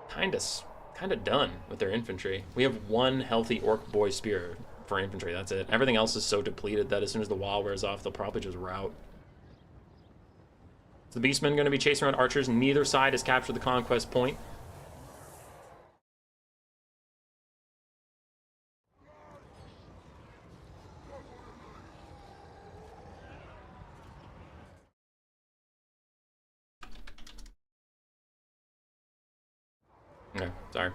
A: kind of done with their infantry. We have 1 healthy Orc Boy Spear for infantry, that's it. Everything else is so depleted that as soon as the wall wears off, they'll probably just rout. So the Beastmen going to be chasing around archers. Neither side has captured the conquest point. Okay, sorry.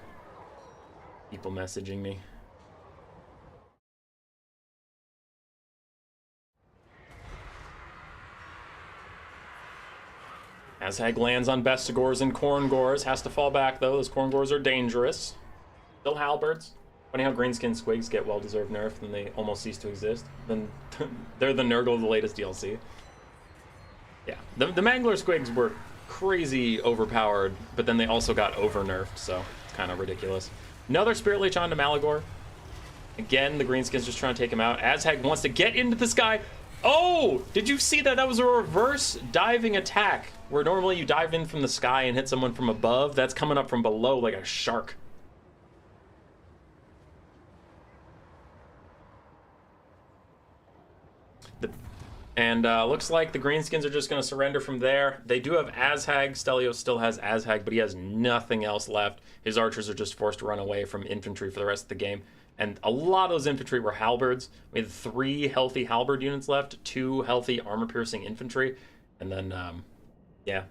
A: People messaging me. Azhag lands on Bestigors and Corngors. Has to fall back, though. Those Corngors are dangerous. Still halberds. Funny how greenskin squigs get well-deserved nerfed and they almost cease to exist. Then they're the Nurgle of the latest DLC. Yeah, the Mangler squigs were crazy overpowered, but then they also got over-nerfed, so it's kind of ridiculous. Another Spirit Leech onto Malagor. Again, the Greenskins just trying to take him out. Azhag wants to get into the sky. Oh, did you see that? That was a reverse diving attack, where normally you dive in from the sky and hit someone from above. That's coming up from below like a shark. And looks like the Greenskins are just going to surrender from there. They do have Azhag. Stelios still has Azhag, but he has nothing else left. His archers are just forced to run away from infantry for the rest of the game. And a lot of those infantry were halberds. We had 3 healthy halberd units left, 2 healthy armor-piercing infantry, and then, yeah.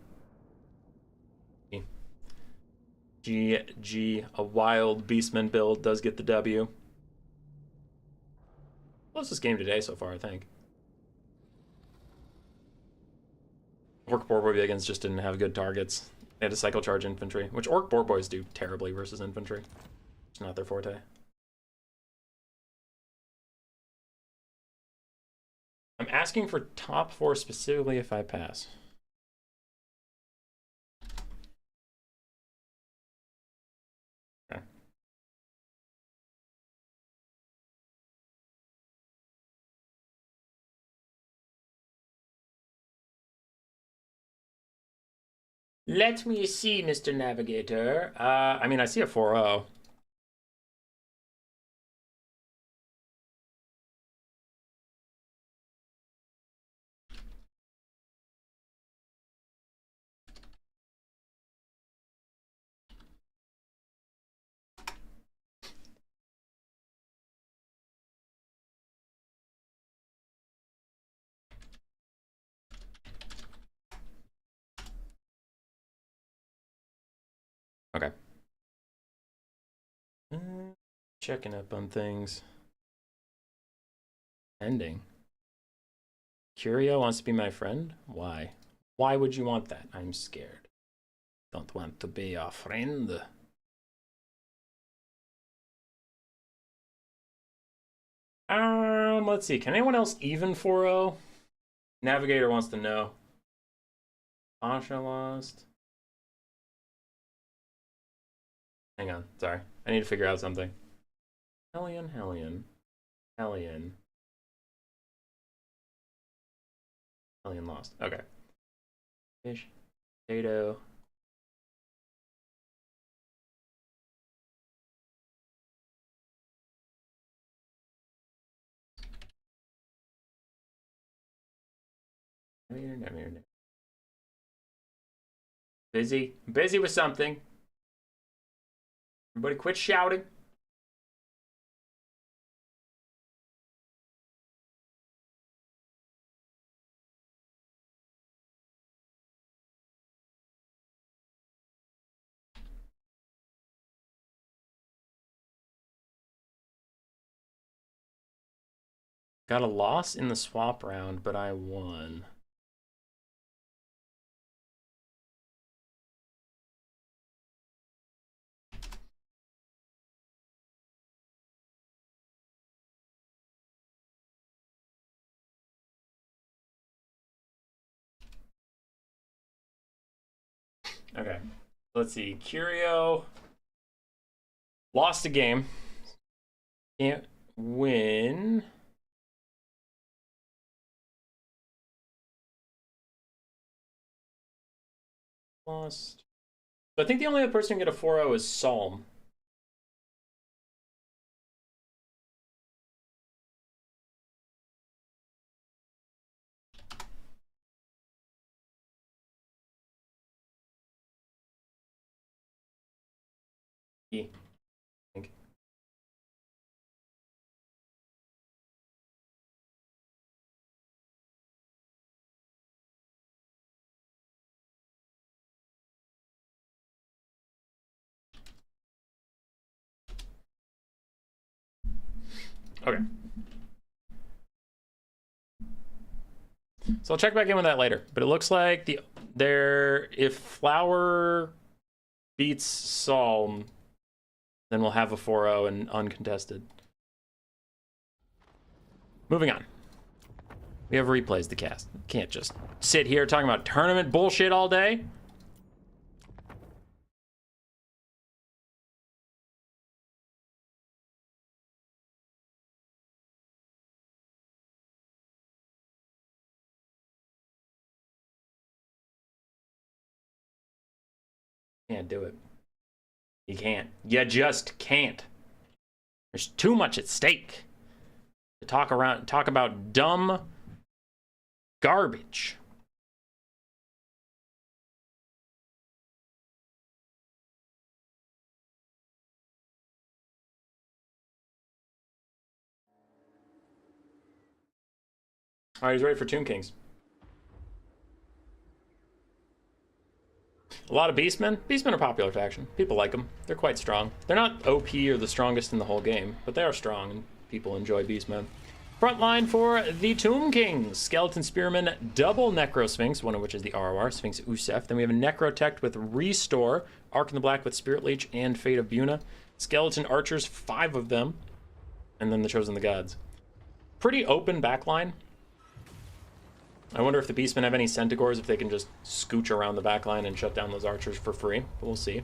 A: GG, a wild Beastman build does get the W. Closest game today so far, I think. Orc Boar Boy Biggins just didn't have good targets. They had to cycle charge infantry, which Orc Boar Boys do terribly versus infantry. It's not their forte. I'm asking for top 4 specifically if I pass. Okay. Let me see, Mr. Navigator. I mean, I see a 4-0. Okay. Checking up on things. Ending. Curio wants to be my friend? Why? Why would you want that? I'm scared. Don't want to be your friend. Let's see. Can anyone else even 4-0? Navigator wants to know. Asha lost. Hang on. Sorry. I need to figure out something. Hellion. Hellion lost. Okay. Fish. Potato. Busy. Busy with something. Everybody quit shouting. Got a loss in the swap round, but I won. Okay. Let's see. Curio lost a game. Can't win. Lost. So I think the only other person who can get a 4-0 is Psalm. I think. Okay. So I'll check back in with that later. But it looks like if Flower beats Psalm, then we'll have a 4-0 and uncontested. Moving on. We have replays to cast. Can't just sit here talking about tournament bullshit all day. Can't do it. You can't. You just can't. There's too much at stake to talk about dumb garbage. All right, he's ready for Tomb Kings. A lot of Beastmen. Beastmen are a popular faction. People like them. They're quite strong. They're not OP or the strongest in the whole game, but they are strong, and people enjoy Beastmen. Front line for the Tomb Kings. Skeleton Spearman, double Necro Sphinx, one of which is the ROR, Sphinx Usef. Then we have a Necrotect with Restore, Arc in the Black with Spirit Leech, and Fate of Buna. Skeleton Archers, 5 of them. And then the Chosen the Gods. Pretty open backline. I wonder if the Beastmen have any Centaurs, if they can just scooch around the backline and shut down those archers for free. But we'll see.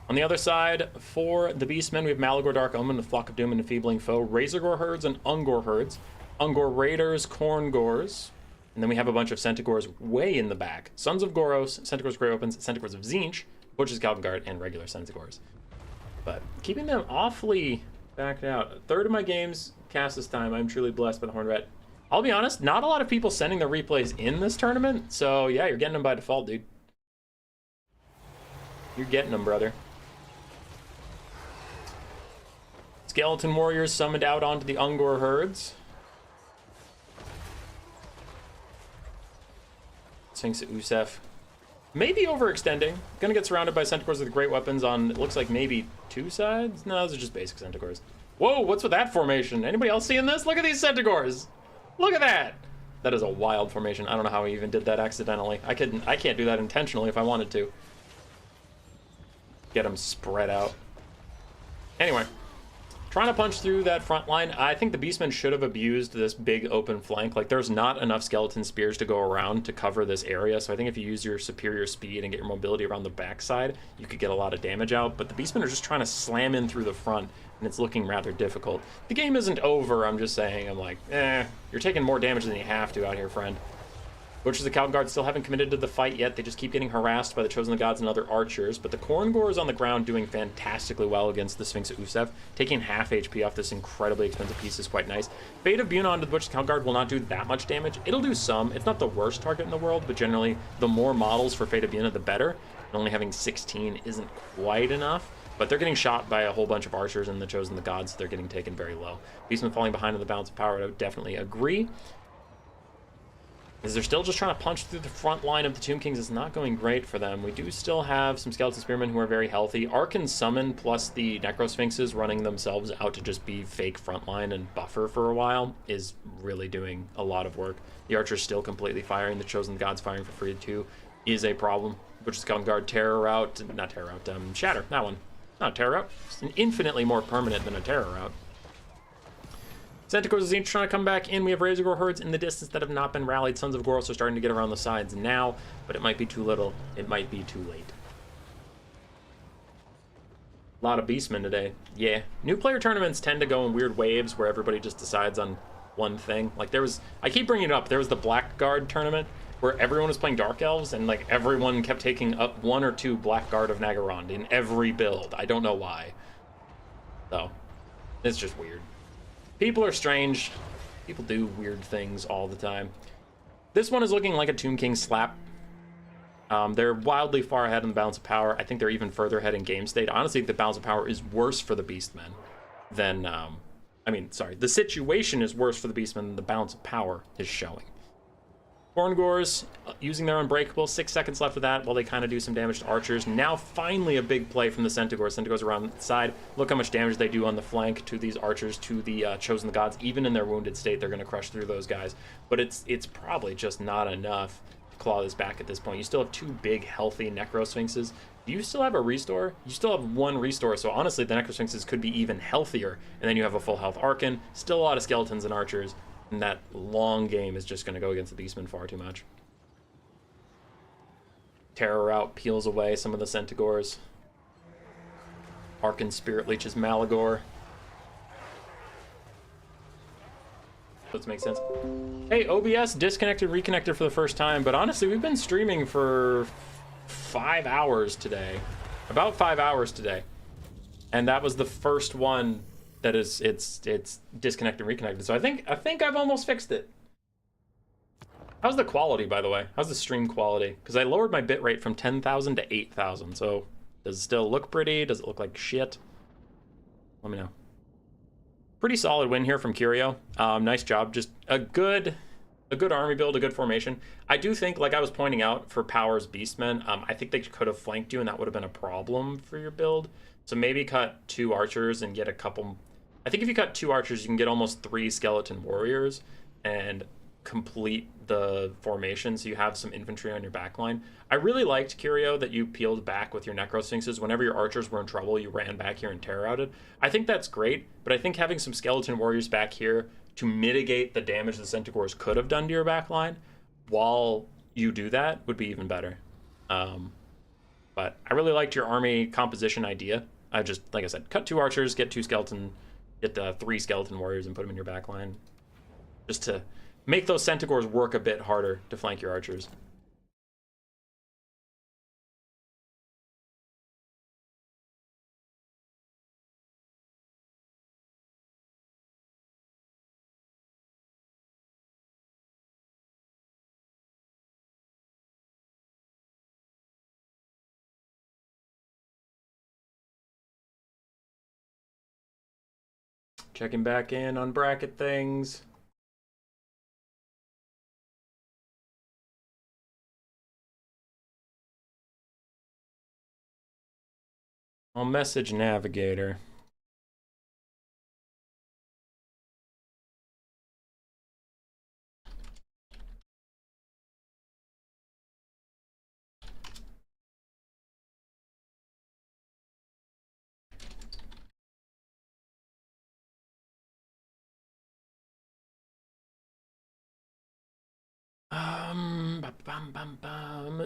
A: On the other side, for the Beastmen, we have Malagor Dark Omen, the Flock of Doom, and Enfeebling Foe, Razorgore Herds, and Ungor Herds, Ungor Raiders, Khorne Gors, and then we have a bunch of Centaurs way in the back. Sons of Goros, Centaurs Grey Opens, Centaurs of Tzeentch, Butch's Calvin Guard, and regular Centaurs. But keeping them awfully backed out. A third of my games cast this time. I'm truly blessed by the Horned Rat. I'll be honest, not a lot of people sending their replays in this tournament, so yeah, you're getting them by default, dude. You're getting them, brother. Skeleton Warriors summoned out onto the Ungor Herds. Sphinx Usef Maybe overextending. Gonna get surrounded by Centaurs with great weapons on, it looks like maybe 2 sides? No, those are just basic Centaurs. Whoa, what's with that formation? Anybody else seeing this? Look at these Centaurs! Look at that! That is a wild formation. I don't know how he even did that accidentally. I can't do that intentionally if I wanted to. Get them spread out. Anyway. Trying to punch through that front line. I think the Beastmen should have abused this big open flank. Like, there's not enough skeleton spears to go around to cover this area. So I think if you use your superior speed and get your mobility around the backside, you could get a lot of damage out. But the Beastmen are just trying to slam in through the front, and it's looking rather difficult. The game isn't over, I'm just saying. I'm like, you're taking more damage than you have to out here, friend. Butchers of the Khal Guard still haven't committed to the fight yet. They just keep getting harassed by the Chosen of the Gods and other archers. But the Korngor is on the ground doing fantastically well against the Sphinx of Usef. Taking half HP off this incredibly expensive piece is quite nice. Fate of Buna onto the Butchers of the Khal Guard will not do that much damage. It'll do some. It's not the worst target in the world, but generally the more models for Fate of Buna, the better. And only having 16 isn't quite enough. But they're getting shot by a whole bunch of archers and the Chosen of the Gods, so they're getting taken very low. Beastmen falling behind in the balance of power, I would definitely agree. They're still just trying to punch through the front line of the Tomb Kings. It's not going great for them. We do still have some Skeleton Spearmen who are very healthy. Arkan Summon plus the Necrosphinxes running themselves out to just be fake frontline and buffer for a while is really doing a lot of work. The Archer's still completely firing. The Chosen Gods firing for free too is a problem. Which is Skeleton Guard Terror Route. Not Terror Route, Shatter. That one. Not Terror Route. It's an infinitely more permanent than a Terror Route. Centaurs is trying to come back in. We have Razorgore herds in the distance that have not been rallied. Sons of Goros are starting to get around the sides now, but it might be too little. It might be too late. A lot of Beastmen today. Yeah. New player tournaments tend to go in weird waves where everybody just decides on one thing. Like there was, I keep bringing it up, there was the Blackguard tournament where everyone was playing Dark Elves and like everyone kept taking up 1 or 2 Blackguard of Nagarond in every build. I don't know why. So, it's just weird. People are strange. People do weird things all the time. This one is looking like a Tomb King slap. They're wildly far ahead in the balance of power. I think they're even further ahead in game state. Honestly, the balance of power is worse for the Beastmen than... the situation is worse for the Beastmen than the balance of power is showing. Korngors using their Unbreakable. 6 seconds left of that while they kind of do some damage to archers. Now finally a big play from the Centaurs. Centaurs around the side. Look how much damage they do on the flank to these archers, to the Chosen of the Gods. Even in their wounded state, they're going to crush through those guys. But it's probably just not enough to claw this back at this point. You still have 2 big, healthy Necrosphinxes. Do you still have a restore? You still have 1 restore, so honestly, the Necrosphinxes could be even healthier. And then you have a full health Arkan. Still a lot of skeletons and archers. And that long game is just going to go against the Beastmen far too much. Terror Route peels away some of the Centaurs. Arkan Spirit Leeches Malagor. Does make sense. Hey, OBS disconnected, reconnected for the first time, but honestly, we've been streaming for 5 hours today. About 5 hours today. And that was the first one that is it's disconnected and reconnected. So I think I've almost fixed it. How's the quality, by the way? How's the stream quality? Because I lowered my bitrate from 10,000 to 8,000. So does it still look pretty? Does it look like shit? Let me know. Pretty solid win here from Curio. Nice job. Just a good army build, a good formation. I do think, like I was pointing out for Power's Beastmen, I think they could have flanked you and that would have been a problem for your build. So maybe cut 2 archers and get a couple... I think if you cut 2 archers, you can get almost 3 skeleton warriors and complete the formation, so you have some infantry on your back line. I really liked, Curio, that you peeled back with your Necrosphinxes. Whenever your archers were in trouble, you ran back here and terror-outed. I think that's great, but I think having some skeleton warriors back here to mitigate the damage the Centaurs could have done to your back line while you do that would be even better. But I really liked your army composition idea. I just, like I said, cut 2 archers, get 3 skeleton warriors and put them in your back line. Just to make those Centaurs work a bit harder to flank your archers. Checking back in on bracket things. I'll message Navigator.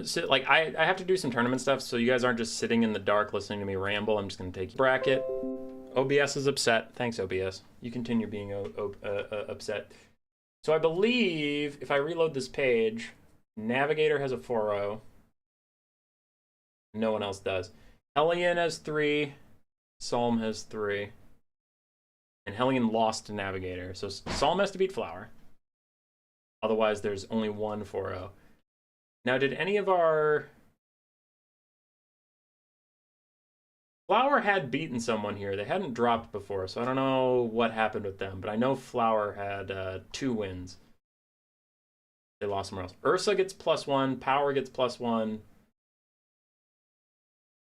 A: So, like, I have to do some tournament stuff, so you guys aren't just sitting in the dark listening to me ramble. I'm just gonna take bracket. OBS is upset. Thanks, OBS. You continue being upset. So I believe if I reload this page, Navigator has a 4-0. No one else does. Hellion has 3. Psalm has 3. And Hellion lost to Navigator. So Psalm has to beat Flower. Otherwise, there's only one 4-0. Now, did any of our... Flower had beaten someone here. They hadn't dropped before, so I don't know what happened with them. But I know Flower had 2 wins. They lost somewhere else. Ursa gets +1. Power gets +1. And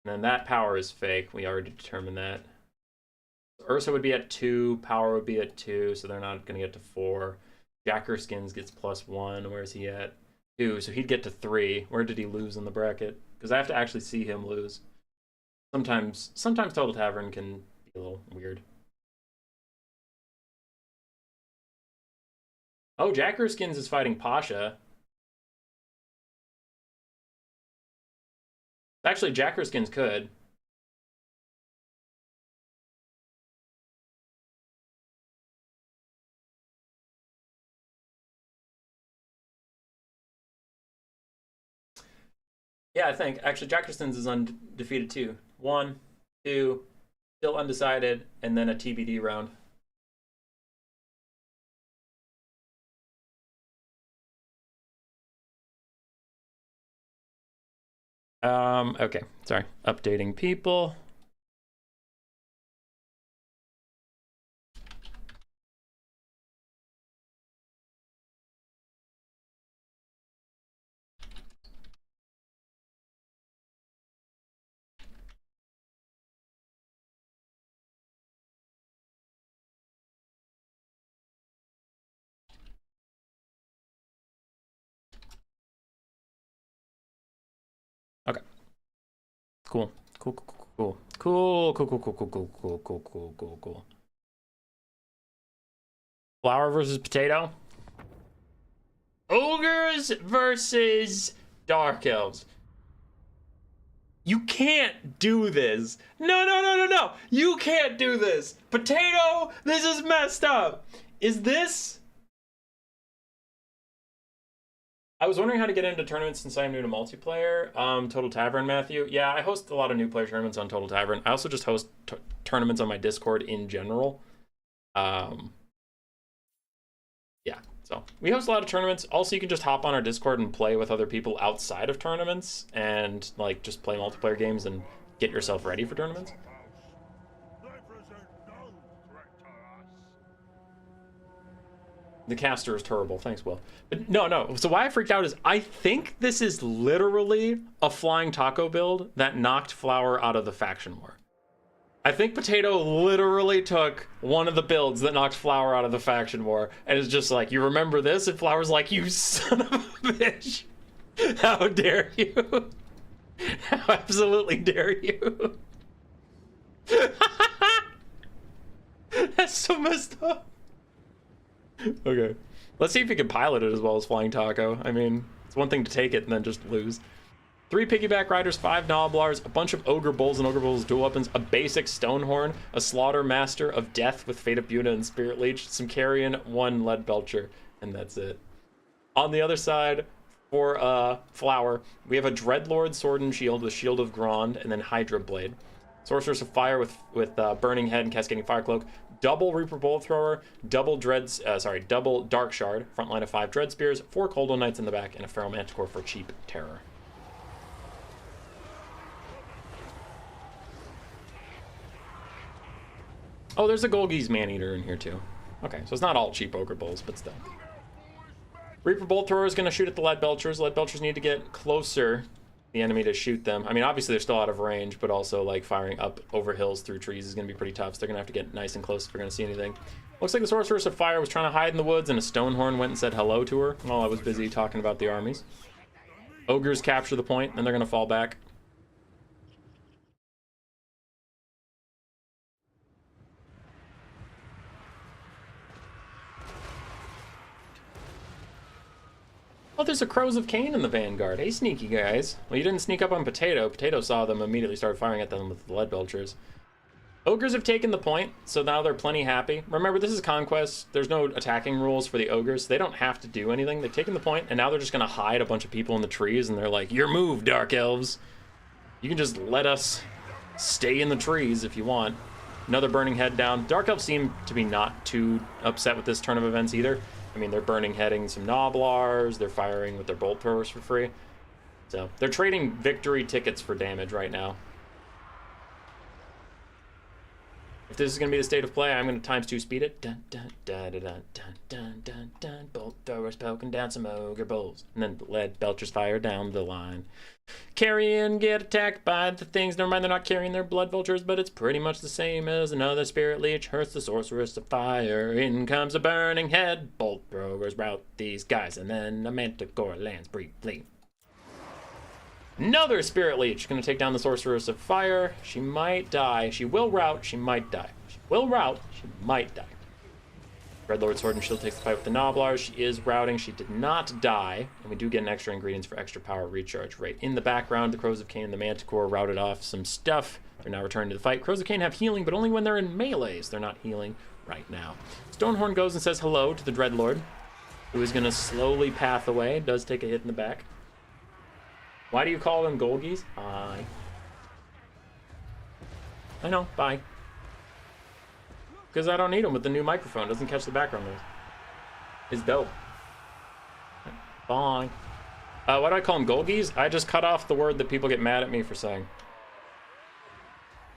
A: then that power is fake. We already determined that. Ursa would be at 2. Power would be at 2, so they're not going to get to 4. Jacker Skins gets +1. Where's he at? 2, so he'd get to 3. Where did he lose in the bracket? Because I have to actually see him lose. Sometimes Total Tavern can be a little weird. Oh, Jacker Skins is fighting Pasha. Actually, Jacker Skins could. Yeah, I think. Actually, Jacker Skins is undefeated too. 1, 2, still undecided, and then a TBD round. Okay, sorry. Updating people. Okay. Cool. Cool. Flower versus potato. Ogres versus dark elves. You can't do this. No. You can't do this. Potato, this is messed up. Is this... I was wondering how to get into tournaments since I'm new to multiplayer. Total Tavern, Matthew. Yeah, I host a lot of new player tournaments on Total Tavern. I also just host tournaments on my Discord in general. Yeah, so we host a lot of tournaments. Also, you can just hop on our Discord and play with other people outside of tournaments and like just play multiplayer games and get yourself ready for tournaments. The caster is terrible. Thanks, Will. But no. So why I freaked out is I think this is literally a flying taco build that knocked Flower out of the faction war. I think Potato literally took one of the builds that knocked Flower out of the faction war and is just like, you remember this? And Flower's like, you son of a bitch. How dare you? How absolutely dare you? That's so messed up. Okay, let's see if he can pilot it as well as Flying Taco. I mean, it's one thing to take it and then just lose. 3 piggyback riders, 5 Gnoblars, a bunch of ogre bulls and ogre bulls dual weapons, a basic stonehorn, a slaughter master of death with Fate of Buna and Spirit Leech, some carrion, 1 lead belcher, and that's it. On the other side, for Flower, we have a Dreadlord sword and shield with Shield of Grond and then Hydra Blade. Sorceress of Fire with Burning Head and Cascading Fire Cloak. Double Reaper Bolt Thrower, double Dark Shard, front line of 5 Dread Spears, 4 Coldon Knights in the back, and a Feral Manticore for cheap terror. Oh, there's a Golgi's Maneater in here too. Okay, so it's not all cheap Ogre Bulls, but still. Reaper Bolt Thrower is going to shoot at the Lead Belchers. Lead Belchers need to get closer the enemy to shoot them. I mean, obviously they're still out of range, but also like firing up over hills through trees is going to be pretty tough. So they're going to have to get nice and close if they're going to see anything. Looks like the Sorceress of Fire was trying to hide in the woods, and a Stonehorn went and said hello to her while I was busy talking about the armies. Ogres capture the point, and they're going to fall back. Oh, there's a Crows of Cain in the vanguard. Hey, sneaky guys. Well, you didn't sneak up on Potato. Potato saw them, immediately started firing at them with the lead belchers. Ogres have taken the point, so now they're plenty happy. Remember, this is Conquest. There's no attacking rules for the ogres. They don't have to do anything. They've taken the point, and now they're just going to hide a bunch of people in the trees, and they're like, your move, Dark Elves. You can just let us stay in the trees if you want. Another burning head down. Dark Elves seem to be not too upset with this turn of events either. I mean, they're burning heading some Gnoblars. They're firing with their bolt throwers for free. So they're trading victory tickets for damage right now. If this is going to be the state of play, I'm going to ×2 speed it. Dun, dun, dun, dun, dun, dun, dun, dun, dun. Bolt throwers poking down some ogre bulls. And then lead belchers fire down the line. Carrion get attacked by the things. Never mind, they're not carrying their blood vultures, but it's pretty much the same as another spirit leech. Hurts the sorceress of fire. In comes a burning head. Bolt throwers rout these guys, and then a manticore lands briefly. Another spirit leech gonna take down the sorceress of fire. She might die. She will rout. She might die. She will rout. She might die. Red Lord Sword and Shield takes the fight with the Gnoblars. She is routing. She did not die. And we do get an extra ingredients for extra power recharge right in the background. The Crows of Cain and the Manticore routed off some stuff. They're now returning to the fight. Crows of Cain have healing, but only when they're in melees. They're not healing right now. Stonehorn goes and says hello to the Dreadlord, who is going to slowly path away. Does take a hit in the back. Why do you call them Golgies? I know, bye. Because I don't need them with the new microphone. Doesn't catch the background noise. It's dope. Bye. Why do I call them Golgies? I just cut off the word that people get mad at me for saying.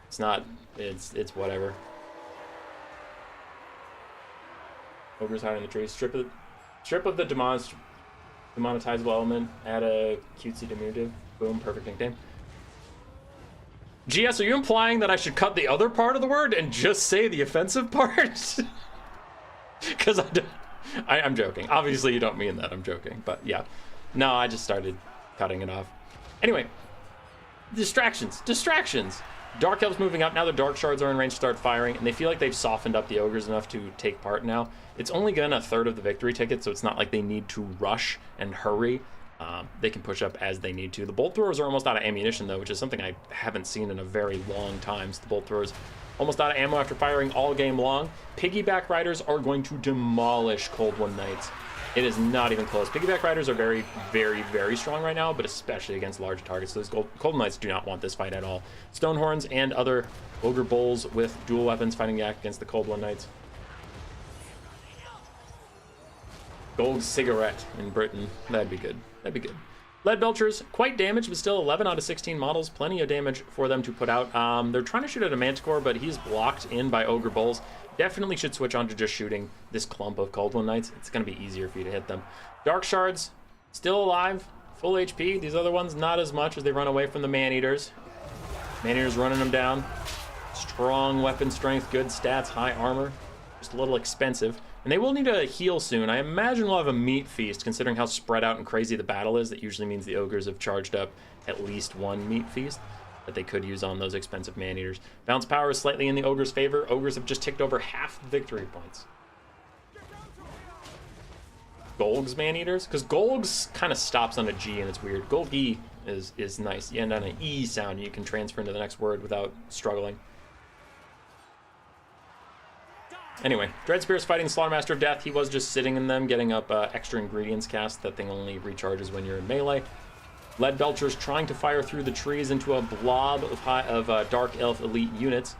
A: It's not, it's whatever. Ogres hiding in the trees. Strip of the demonetizable element. Add a cutesy diminutive. Boom, perfect nickname. GS, are you implying that I should cut the other part of the word and just say the offensive part? Because I'm joking. Obviously, you don't mean that. I'm joking. But yeah. No, I just started cutting it off. Anyway. Distractions. Distractions. Dark Elves moving up. Now the Dark Shards are in range to start firing. And they feel like they've softened up the Ogres enough to take part now. It's only gotten a third of the victory ticket, so it's not like they need to rush and hurry. They can push up as they need to. The bolt throwers are almost out of ammunition, though, which is something I haven't seen in a very long time. So the bolt throwers almost out of ammo after firing all game long. Piggyback Riders are going to demolish Cold One Knights. It is not even close. Piggyback Riders are very, very, very strong right now, but especially against large targets. Those Cold Knights do not want this fight at all. Stonehorns and other Ogre Bulls with dual weapons fighting back against the Cold One Knights. Gold cigarette in Britain. That'd be good. That'd be good. Lead Belchers, quite damaged, but still 11 out of 16 models. Plenty of damage for them to put out. They're trying to shoot at a Manticore, but he's blocked in by Ogre Bulls. Definitely should switch on to just shooting this clump of Cold One Knights. It's going to be easier for you to hit them. Dark Shards, still alive. Full HP. These other ones, not as much as they run away from the Man-Eaters. Man-Eaters running them down. Strong weapon strength, good stats, high armor. Just a little expensive. And they will need a heal soon. I imagine we'll have a meat feast, considering how spread out and crazy the battle is. That usually means the ogres have charged up at least one meat feast that they could use on those expensive man-eaters. Bounce power is slightly in the ogres' favor. Ogres have just ticked over half the victory points. Golgs man-eaters? Because Golgs kind of stops on a G and it's weird. Golgi is nice. You end on an E sound. You can transfer into the next word without struggling. Anyway, Dreadspear's fighting Slaughtermaster of Death. He was just sitting in them, getting up extra ingredients cast. That thing only recharges when you're in melee. Lead Belchers trying to fire through the trees into a blob of Dark Elf elite units.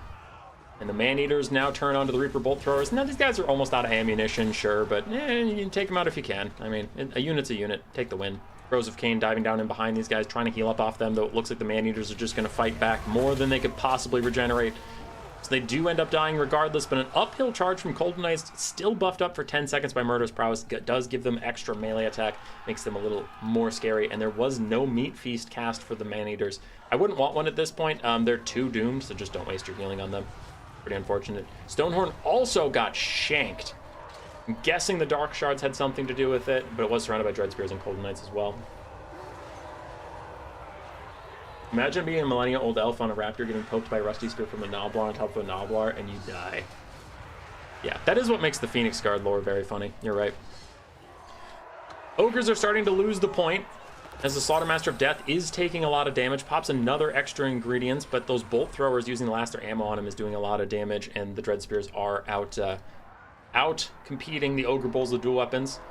A: And the Man-Eaters now turn onto the Reaper Bolt Throwers. Now, these guys are almost out of ammunition, sure, but you can take them out if you can. I mean, a unit's a unit. Take the win. Crows of Cain diving down in behind these guys, trying to heal up off them, though it looks like the Man-Eaters are just going to fight back more than they could possibly regenerate. So they do end up dying regardless, but an uphill charge from Cold Knights, still buffed up for 10 seconds by Murderous Prowess, does give them extra melee attack, makes them a little more scary, and there was no Meat Feast cast for the Man-Eaters. I wouldn't want one at this point. They're too doomed, so just don't waste your healing on them. Pretty unfortunate. Stonehorn also got shanked. I'm guessing the Dark Shards had something to do with it, but it was surrounded by Dread Spears and Cold Knights as well. Imagine being a Millennia Old Elf on a Raptor getting poked by a Rusty Spear from a Noblar on top of a Noblar, and you die. Yeah, that is what makes the Phoenix Guard lore very funny. You're right. Ogres are starting to lose the point, as the Slaughtermaster of Death is taking a lot of damage, pops another extra ingredients, but those Bolt Throwers using the last their ammo on him is doing a lot of damage, and the Dread Spears are out competing the Ogre Bulls with dual weapons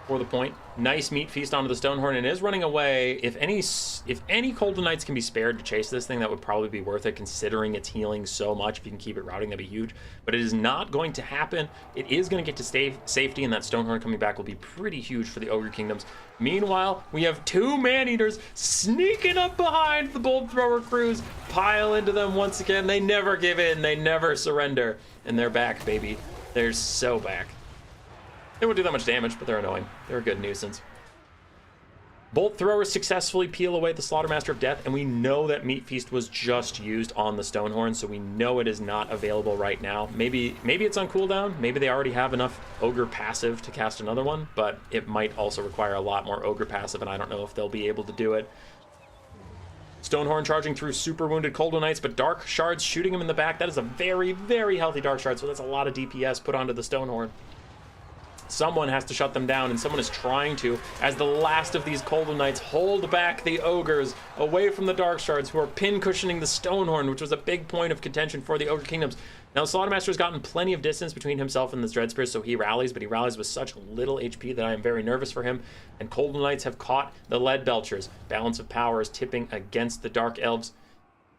A: for the point. Nice Meat Feast onto the Stonehorn, and is running away. If any Colden Knights can be spared to chase this thing, that would probably be worth it, considering it's healing so much. If you can keep it routing, that'd be huge. But it is not going to happen. It is going to get to safety, and that Stonehorn coming back will be pretty huge for the Ogre Kingdoms. Meanwhile, we have two Man-Eaters sneaking up behind the Bolt Thrower crews, pile into them once again. They never give in, they never surrender, and they're back, baby. They're so back. They won't do that much damage, but they're annoying. They're a good nuisance. Bolt Throwers successfully peel away the Slaughtermaster of Death, and we know that Meat Feast was just used on the Stonehorn, so we know it is not available right now. Maybe it's on cooldown. Maybe they already have enough Ogre passive to cast another one, but it might also require a lot more Ogre passive, and I don't know if they'll be able to do it. Stonehorn charging through super wounded Colden Knights, but Dark Shards shooting him in the back. That is a very, very healthy Dark Shard, so that's a lot of DPS put onto the Stonehorn. Someone has to shut them down, and someone is trying to, as the last of these Colden Knights hold back the Ogres away from the Dark Shards, who are pin cushioning the Stonehorn, which was a big point of contention for the Ogre Kingdoms. Now, Slaughtermaster has gotten plenty of distance between himself and the Dread Spears, so he rallies, but he rallies with such little HP that I am very nervous for him. And Colden Knights have caught the Lead Belchers. Balance of power is tipping against the Dark Elves.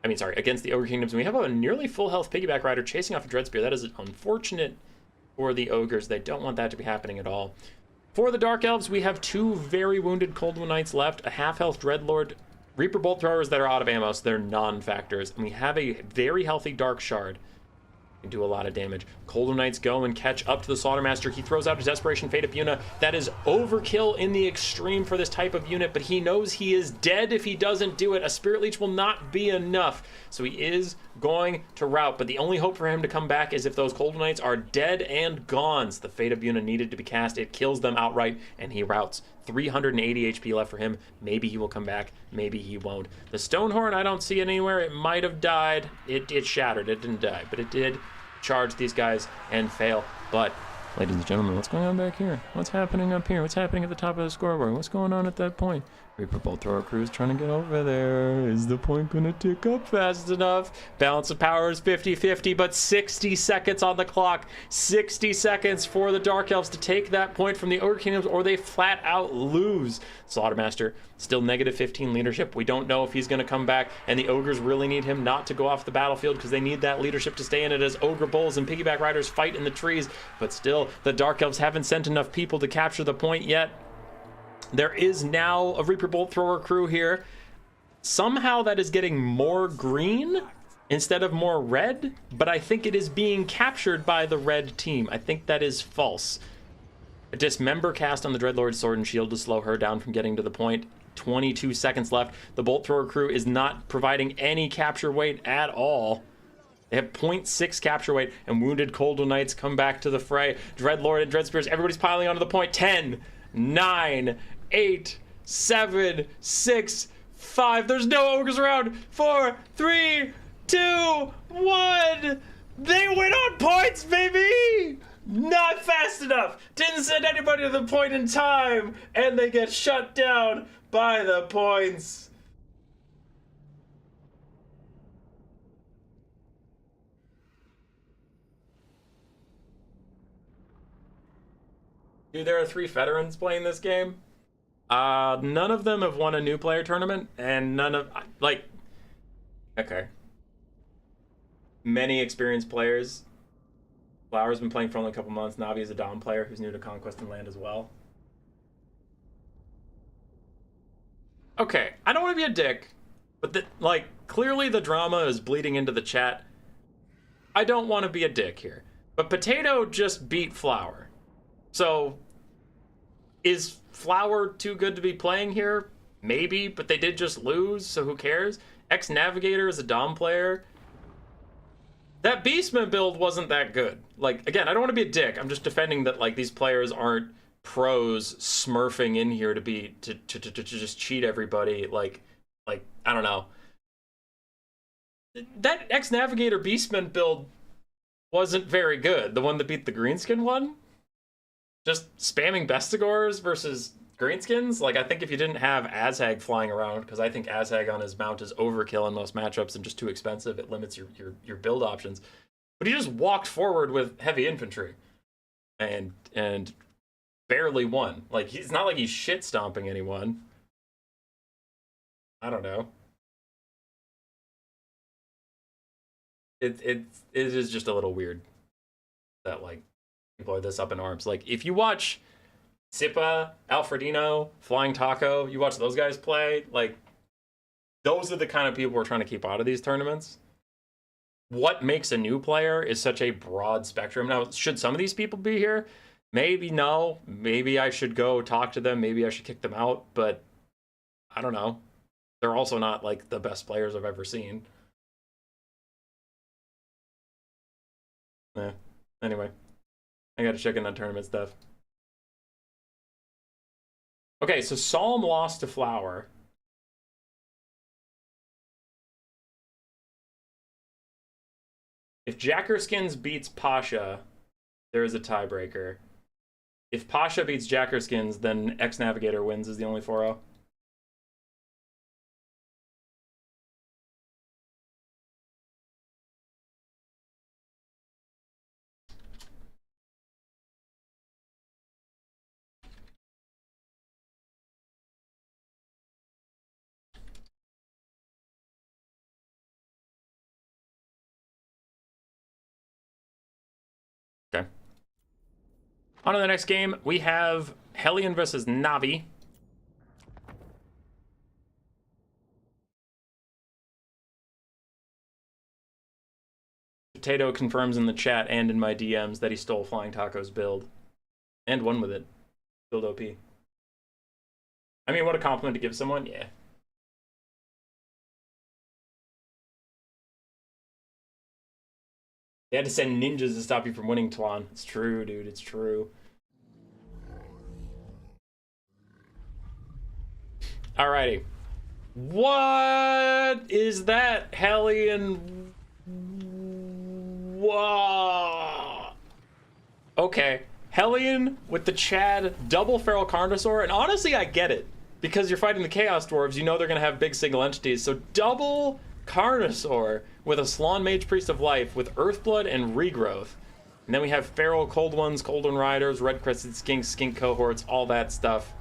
A: Against the Ogre Kingdoms. And we have a nearly full health Piggyback Rider chasing off a Dread Spear. That is unfortunate for the Ogres. They don't want that to be happening at all. For the Dark Elves, we have two very wounded Colden Knights left, a half-health Dreadlord, Reaper Bolt Throwers that are out of ammo, so they're non-factors, and we have a very healthy Dark Shard. Can do a lot of damage. Colden Knights go and catch up to the Slaughtermaster. He throws out a Desperation Fate of Yuna. That is overkill in the extreme for this type of unit, but he knows he is dead if he doesn't do it. A Spirit Leech will not be enough, so he is going to rout, but the only hope for him to come back is if those Colden Knights are dead and gone. So the Fate of Yuna needed to be cast. It kills them outright, and he routs. 380 HP left for him. Maybe he will come back. Maybe he won't. The Stonehorn, I don't see it anywhere. It might have died. It shattered. It didn't die, but it did charge these guys and fail. But, ladies and gentlemen, what's going on back here? What's happening up here? What's happening at the top of the scoreboard? What's going on at that point? Reaper Bolt Thrower crew is trying to get over there. Is the point going to tick up fast enough? Balance of power is 50-50, but 60 seconds on the clock. 60 seconds for the Dark Elves to take that point from the Ogre Kingdoms, or they flat out lose. Slaughtermaster, still negative 15 leadership. We don't know if he's going to come back, and the Ogres really need him not to go off the battlefield because they need that leadership to stay in it as Ogre Bulls and Piggyback Riders fight in the trees. But still, the Dark Elves haven't sent enough people to capture the point yet. There is now a Reaper Bolt Thrower crew here. Somehow that is getting more green instead of more red, but I think it is being captured by the red team. I think that is false. A Dismember cast on the Dreadlord's Sword and Shield to slow her down from getting to the point. 22 seconds left. The Bolt Thrower crew is not providing any capture weight at all. They have 0.6 capture weight, and wounded Colden Knights come back to the fray. Dreadlord and Dread Spears, everybody's piling onto the point. 10, 9, 8, 7, 6, 5. There's no Ogres around. 4, 3, 2, 1. They win on points, baby! Not fast enough. Didn't send anybody to the point in time, and they get shut down by the points. Dude, there are 3 veterans playing this game. None of them have won a new player tournament, and none of, okay. Many experienced players. Flower's been playing for only a couple months. Navi is a Dom player who's new to Conquest and Land as well. Okay, I don't want to be a dick, but clearly the drama is bleeding into the chat. I don't want to be a dick here, but Potato just beat Flower. So is Flower too good to be playing here? Maybe, but they did just lose, so who cares? X-Navigator is a Dom player. That Beastman build wasn't that good. Like, again, I don't want to be a dick. I'm just defending that, like, these players aren't pros smurfing in here to just cheat everybody. Like, I don't know. That X-Navigator Beastman build wasn't very good. The one that beat the Greenskin one? Just spamming Bestigors versus Greenskins? Like, I think if you didn't have Azhag flying around, because I think Azhag on his mount is overkill in most matchups and just too expensive, it limits your build options. But he just walked forward with heavy infantry and barely won. Like, it's not like he's shit stomping anyone. I don't know. It is just a little weird that, like, people are this up in arms. Like, if you watch Sipa, Alfredino, Flying Taco, you watch those guys play, like, those are the kind of people we're trying to keep out of these tournaments. What makes a new player is such a broad spectrum. Now, should some of these people be here? Maybe no. Maybe I should go talk to them. Maybe I should kick them out. But I don't know. They're also not, like, the best players I've ever seen. Anyway. I gotta check in on tournament stuff. Okay, so Psalm lost to Flower. If Jackerskins beats Pasha, there is a tiebreaker. If Pasha beats Jackerskins, then X-Navigator wins is the only 4-0. Okay. On to the next game, we have Hellion versus Navi. Potato confirms in the chat and in my DMs that he stole Flying Taco's build. And won with it. Build OP. I mean, what a compliment to give someone, yeah. They had to send ninjas to stop you from winning, Twan. It's true, dude. It's true. Alrighty. What is that, Hellion? Whoa. Okay. Hellion with the Chad double Feral Carnosaur. And honestly, I get it. Because you're fighting the Chaos Dwarves, you know they're going to have big single entities. So double Carnosaur with a Slann Mage Priest of Life with Earthblood and Regrowth. And then we have Feral Cold Ones, Cold One Riders, Red Crested Skinks, Skink Cohorts, all that stuff.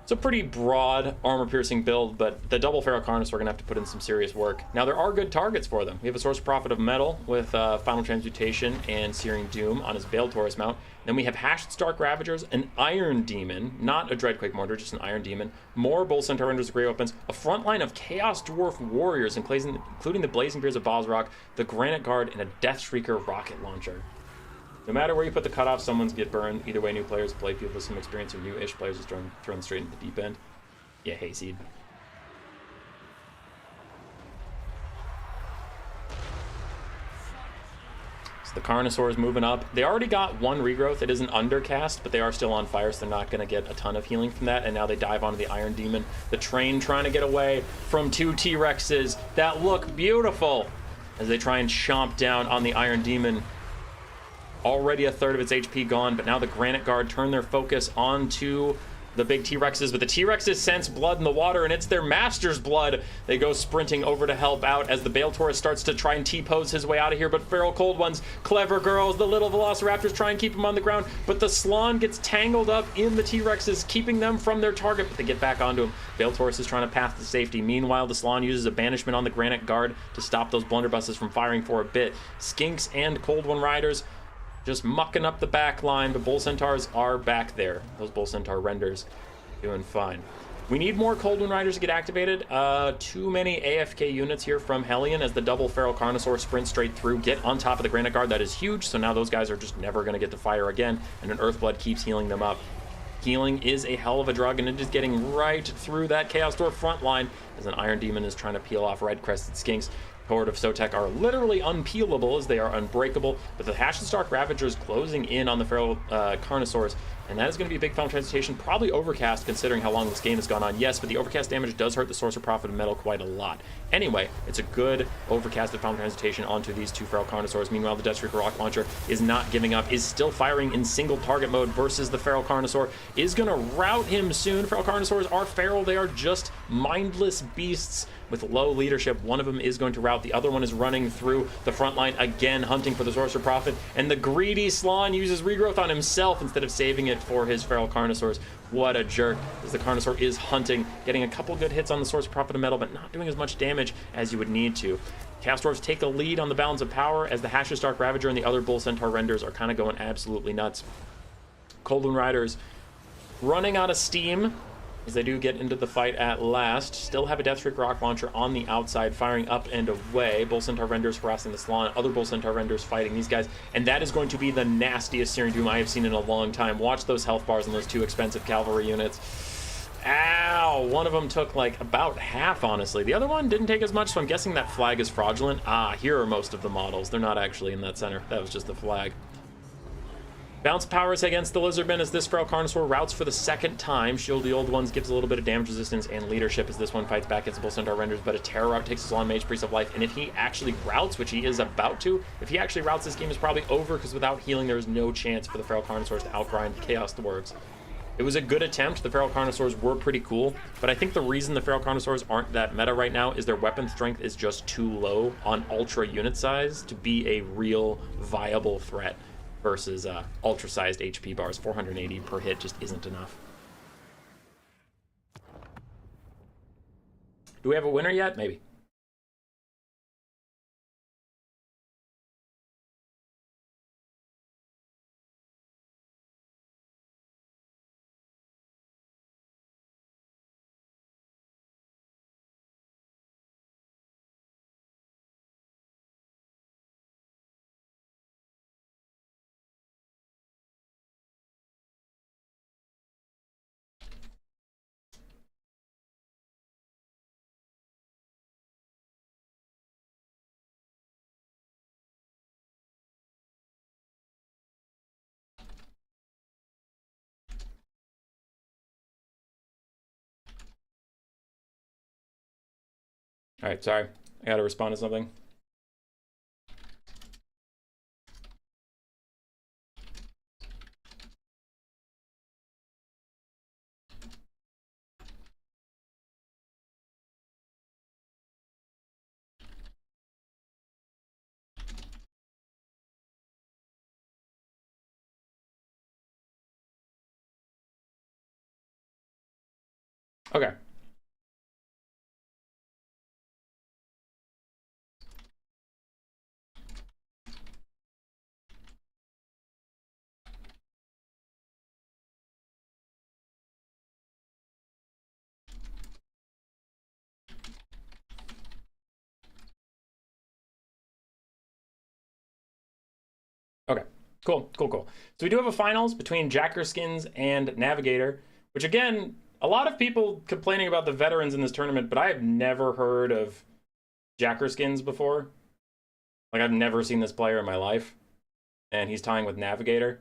A: It's a pretty broad armor-piercing build, but the double Feral Carnosaur are going to have to put in some serious work. Now, there are good targets for them. We have a Source Prophet of Metal with Final Transmutation and Searing Doom on his Veiled Taurus mount. Then we have Hashed Stark Ravagers, an Iron Demon, not a Dreadquake Mortar, just an Iron Demon, more Bull Centaur Renders of Grey Weapons, a front line of Chaos Dwarf Warriors, including the Blazing Beers of Bosrock, the Granite Guard, and a Death Shrieker Rocket Launcher. No matter where you put the cutoff, someone's get burned. Either way, new players play people with some experience or new-ish players just thrown straight into the deep end. Yeah, Hayseed. So the Carnosaur is moving up. They already got one regrowth. It is an undercast, but they are still on fire, so they're not going to get a ton of healing from that. And now they dive onto the Iron Demon. The train trying to get away from two T-Rexes that look beautiful as they try and chomp down on the Iron Demon. Already a third of its HP gone, but now the Granite Guard turn their focus onto the big T-Rexes, but the T-Rexes sense blood in the water, and it's their master's blood. They go sprinting over to help out as the Bale Taurus starts to try and T-pose his way out of here, but Feral Cold Ones, clever girls, the little Velociraptors try and keep him on the ground, but the Slann gets tangled up in the T-Rexes, keeping them from their target, but they get back onto him. Bale Taurus is trying to path to safety. Meanwhile, the Slann uses a banishment on the Granite Guard to stop those blunderbusses from firing for a bit. Skinks and Cold One Riders just mucking up the back line, but Bull Centaurs are back there. Those Bull Centaur renders doing fine. We need more Coldwind Riders to get activated. Too many AFK units here from Hellion as the double Feral Carnosaur sprint straight through, get on top of the Granite Guard. That is huge, so now those guys are just never going to get to fire again, and an Earthblood keeps healing them up. Healing is a hell of a drug, and it is getting right through that Chaos Dwarf front line as an Iron Demon is trying to peel off red-crested skinks. Horde of Sotek are literally unpeelable as they are unbreakable, but the Hashenstark Ravagers closing in on the Feral Carnosaurs, and that is going to be a big Fountain Transmutation, probably Overcast considering how long this game has gone on. Yes, but the Overcast damage does hurt the Sorcerer Prophet of Metal quite a lot. Anyway, it's a good Overcasted Fountain Transmutation onto these two Feral Carnosaurs. Meanwhile, the Deathstreak Rock Launcher is not giving up, is still firing in single target mode versus the Feral Carnosaur, is going to rout him soon. Feral Carnosaurs are feral, they are just mindless beasts with low leadership. One of them is going to rout, the other one is running through the front line again, hunting for the Sorcerer Prophet, and the greedy Slann uses Regrowth on himself instead of saving it for his Feral Carnosaurs. What a jerk, as the Carnosaur is hunting, getting a couple good hits on the Sorcerer Prophet of Metal, but not doing as much damage as you would need to. Chaos Dwarfs take the lead on the Balance of Power as the Hashenstark Ravager and the other Bull Centaur Renders are kind of going absolutely nuts. Coldwind Riders running out of steam as they do get into the fight at last. Still have a Deathstreak Rock Launcher on the outside, firing up and away. Bull Centaur Renders harassing the Slann, other Bull Centaur Renders fighting these guys, and that is going to be the nastiest Searing Doom I have seen in a long time. Watch those health bars on those two expensive cavalry units. Ow! One of them took like about half, honestly. The other one didn't take as much, so I'm guessing that flag is fraudulent. Ah, here are most of the models. They're not actually in that center. That was just the flag. Bounce powers against the Lizardman as this Feral Carnosaur routes for the second time. Shield the Old Ones gives a little bit of damage resistance and leadership as this one fights back against the Bull Centaur Renders, but a Terror Route takes his on Mage Priest of Life, and if he actually routes, which he is about to, if he actually routes, this game is probably over, because without healing, there is no chance for the Feral Carnosaurs to outgrind the Chaos Dwarves. It was a good attempt. The Feral Carnosaurs were pretty cool, but I think the reason the Feral Carnosaurs aren't that meta right now is their weapon strength is just too low on ultra unit size to be a real viable threat versus ultra-sized HP bars. 480 per hit just isn't enough. Do we have a winner yet? Maybe. All right, sorry. I gotta respond to something. Okay. Okay, cool. So we do have a finals between Jacker Skins and Navigator, which again, a lot of people complaining about the veterans in this tournament, but I have never heard of Jacker Skins before. Like, I've never seen this player in my life, and he's tying with Navigator.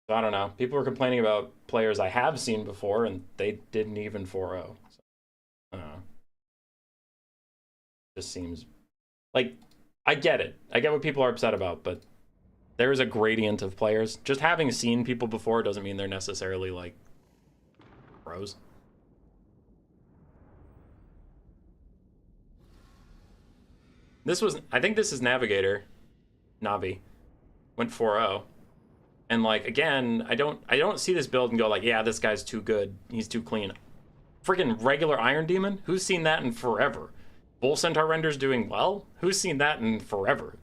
A: So I don't know. People are complaining about players I have seen before, and they didn't even 4-0. So, I don't know. Just seems like, I get it. I get what people are upset about, but there is a gradient of players. Just having seen people before doesn't mean they're necessarily like pros. I think this is Navigator. Navi went 4-0. And like, again, I don't see this build and go like, yeah, this guy's too good. He's too clean. Freaking regular Iron Demon? Who's seen that in forever? Bull Centaur Renders doing well? Who's seen that in forever?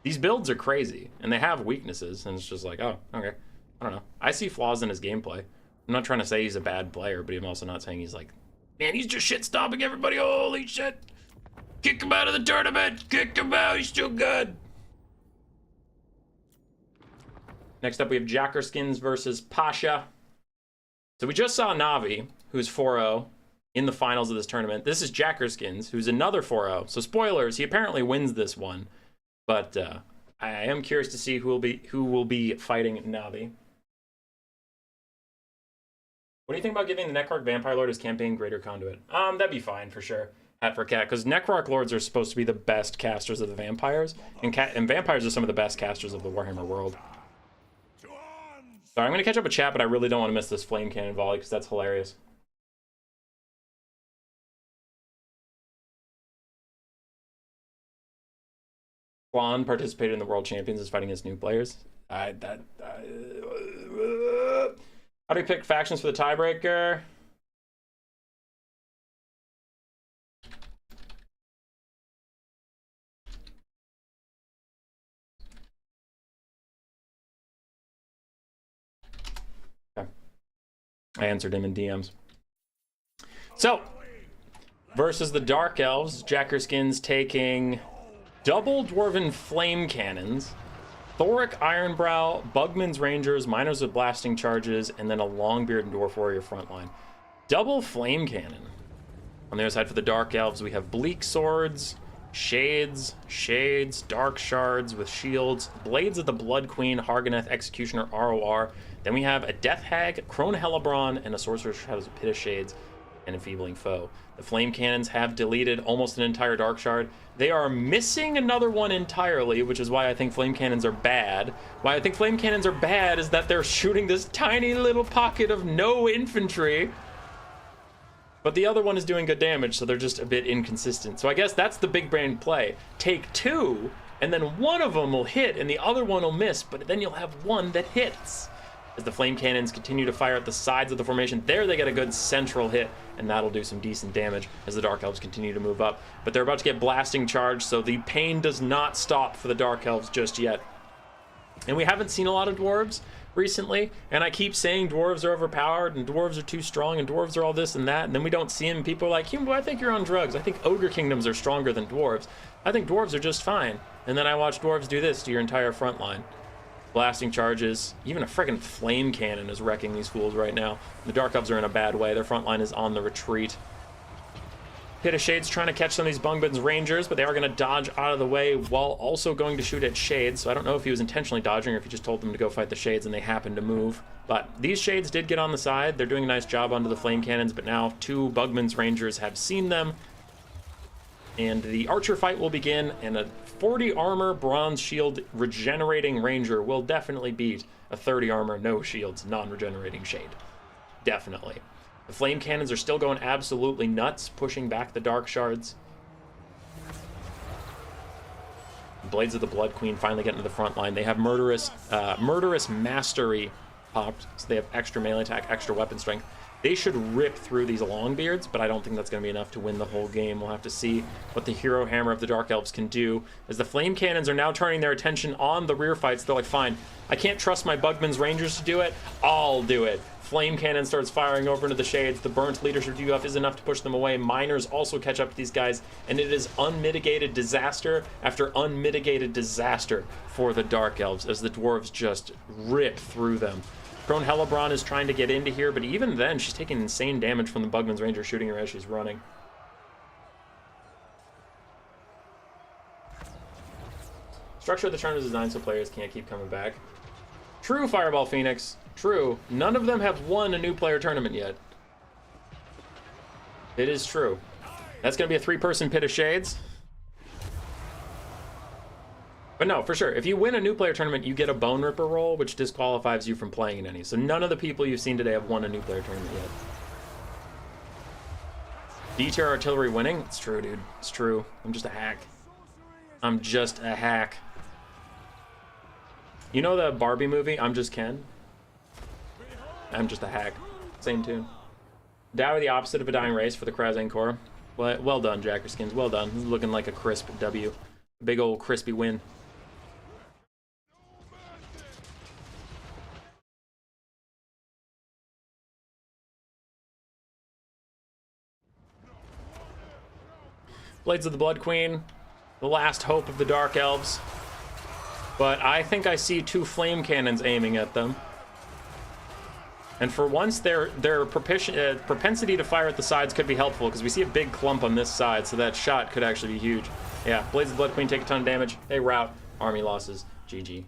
A: These builds are crazy, and they have weaknesses, and it's just like, oh, okay. I don't know. I see flaws in his gameplay. I'm not trying to say he's a bad player, but I'm also not saying he's, like, Man, he's just shit stomping everybody. Holy shit. Kick him out of the tournament. Kick him out. He's too good. Next up, we have Jacker Skins versus Pasha. So we just saw Navi, who's 4-0 in the finals of this tournament. This is Jacker Skins, who's another 4-0. So spoilers, he apparently wins this one. But I am curious to see who will be fighting Navi. What do you think about giving the Necrarch Vampire Lord his campaign Greater Conduit? That'd be fine for sure. Hat for cat, because Necrarch Lords are supposed to be the best casters of the vampires, and vampires are some of the best casters of the Warhammer world. Sorry, I'm going to catch up with chat, but I really don't want to miss this flame cannon volley, because that's hilarious. Quan participated in the World Champions, is fighting against new players. How do we pick factions for the tiebreaker? Okay. I answered him in DMs. So, versus the Dark Elves, Jacker Skins taking double Dwarven Flame Cannons, Thoric Ironbrow, Bugman's Rangers, Miners with Blasting Charges, and then a Longbeard and Dwarf Warrior frontline. Double Flame Cannon. On the other side for the Dark Elves, we have Bleak Swords, Shades, Dark Shards with Shields, Blades of the Blood Queen, Harganeth, Executioner, ROR. Then we have a Death Hag, Crone Hellebron, and a Sorcerer's Shadows of Pit of Shades, and Enfeebling Foe. The Flame Cannons have deleted almost an entire Dark Shard. They are missing another one entirely, which is why I think Flame Cannons are bad. Why I think Flame Cannons are bad is that they're shooting this tiny little pocket of no infantry. But the other one is doing good damage, so they're just a bit inconsistent. So I guess that's the big brain play. Take two, and then one of them will hit, and the other one will miss, but then you'll have one that hits. As the Flame Cannons continue to fire at the sides of the formation, there they get a good central hit, and that'll do some decent damage as the Dark Elves continue to move up. But they're about to get Blasting Charge, so the pain does not stop for the Dark Elves just yet. And we haven't seen a lot of Dwarves recently, and I keep saying Dwarves are overpowered, and Dwarves are too strong, and Dwarves are all this and that, and then we don't see them, and people are like, Kimbo, I think you're on drugs. I think Ogre Kingdoms are stronger than Dwarves. I think Dwarves are just fine. And then I watch Dwarves do this to your entire front line. Blasting Charges, even a friggin' Flame Cannon is wrecking these fools right now. The Dark Elves are in a bad way. Their front line is on the retreat. Pit of Shades trying to catch some of these Bungban's Rangers, but they are going to dodge out of the way while also going to shoot at Shades. So I don't know if he was intentionally dodging or if he just told them to go fight the Shades and they happened to move. But these Shades did get on the side. They're doing a nice job onto the Flame Cannons, but now two Bugman's Rangers have seen them. And the Archer fight will begin, and a 40 armor, bronze shield, regenerating Ranger will definitely beat a 30 armor, no shields, non-regenerating Shade. Definitely. The Flame Cannons are still going absolutely nuts, pushing back the Dark Shards. Blades of the Blood Queen finally get into the front line. They have Murderous Mastery popped, so they have extra melee attack, extra weapon strength. They should rip through these Longbeards, but I don't think that's going to be enough to win the whole game. We'll have to see what the Hero Hammer of the Dark Elves can do. As the Flame Cannons are now turning their attention on the rear fights, they're like, fine, I can't trust my Bugman's Rangers to do it. I'll do it. Flame Cannon starts firing over into the Shades. The Burnt Leadership debuff is enough to push them away. Miners also catch up to these guys, and it is unmitigated disaster after unmitigated disaster for the Dark Elves as the Dwarves just rip through them. Crone Hellebron is trying to get into here, but even then, she's taking insane damage from the Bugman's Ranger shooting her as she's running. Structure of the tournament is designed so players can't keep coming back. True, Fireball Phoenix. True. None of them have won a new player tournament yet. It is true. That's going to be a three-person Pit of Shades. But no, for sure, if you win a new player tournament, you get a Bone Ripper roll, which disqualifies you from playing in any. So none of the people you've seen today have won a new player tournament yet. D-tier artillery winning? It's true, dude. It's true. I'm just a hack. I'm just a hack. You know the Barbie movie, I'm Just Ken? I'm just a hack. Same tune. Dow the opposite of a dying race for the Krazane Corps. Well done, Jacker Skins. Well done. This is looking like a crisp W. Big old crispy win. Blades of the Blood Queen, the last hope of the Dark Elves. But I think I see 2 flame cannons aiming at them. And for once, their propensity to fire at the sides could be helpful, because we see a big clump on this side, so that shot could actually be huge. Yeah, Blades of the Blood Queen take a ton of damage. They rout. Army losses. GG.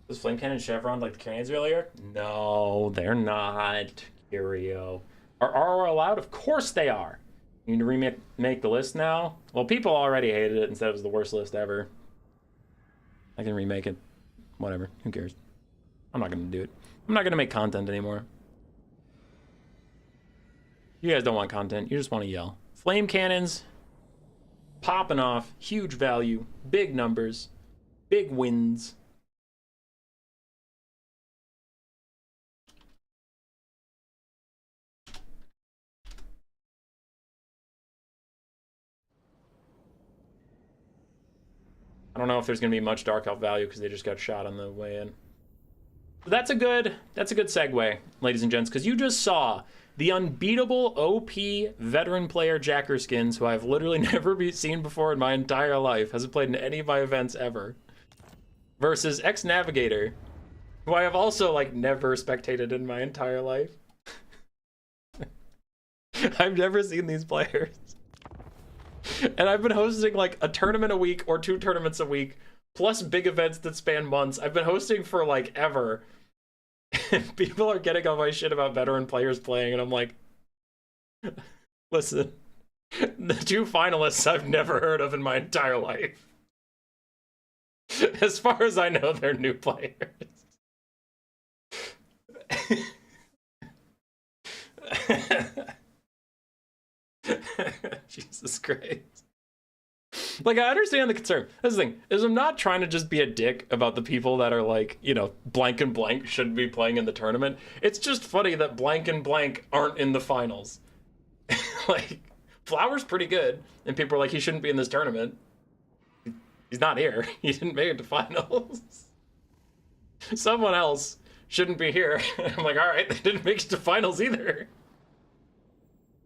A: Was Flame Cannon Chevron like the Canians earlier? No, they're not. Curio. Are allowed? Of course they are. You need to remake the list now? Well, people already hated it and said it was the worst list ever. I can remake it. Whatever. Who cares? I'm not going to do it. I'm not going to make content anymore. You guys don't want content. You just want to yell. Flame cannons. Popping off. Huge value. Big numbers. Big wins. I don't know if there's going to be much Dark Elf value because they just got shot on the way in. But that's a good segue, ladies and gents, because you just saw the unbeatable OP veteran player Jacker Skins, who I've literally never seen before in my entire life, hasn't played in any of my events ever, versus X-Navigator, who I have also, like, never spectated in my entire life. I've never seen these players. And I've been hosting like a tournament a week or 2 tournaments a week, plus big events that span months. I've been hosting for like ever. And people are getting on my shit about veteran players playing, and I'm like, listen, the 2 finalists I've never heard of in my entire life. As far as I know, they're new players. Jesus Christ. Like, I understand the concern. That's the thing, is I'm not trying to just be a dick about the people that are like, you know, blank and blank shouldn't be playing in the tournament. It's just funny that blank and blank aren't in the finals. Like, Flower's pretty good, and people are like, he shouldn't be in this tournament. He's not here. He didn't make it to finals. Someone else shouldn't be here. I'm like, all right, they didn't make it to finals either.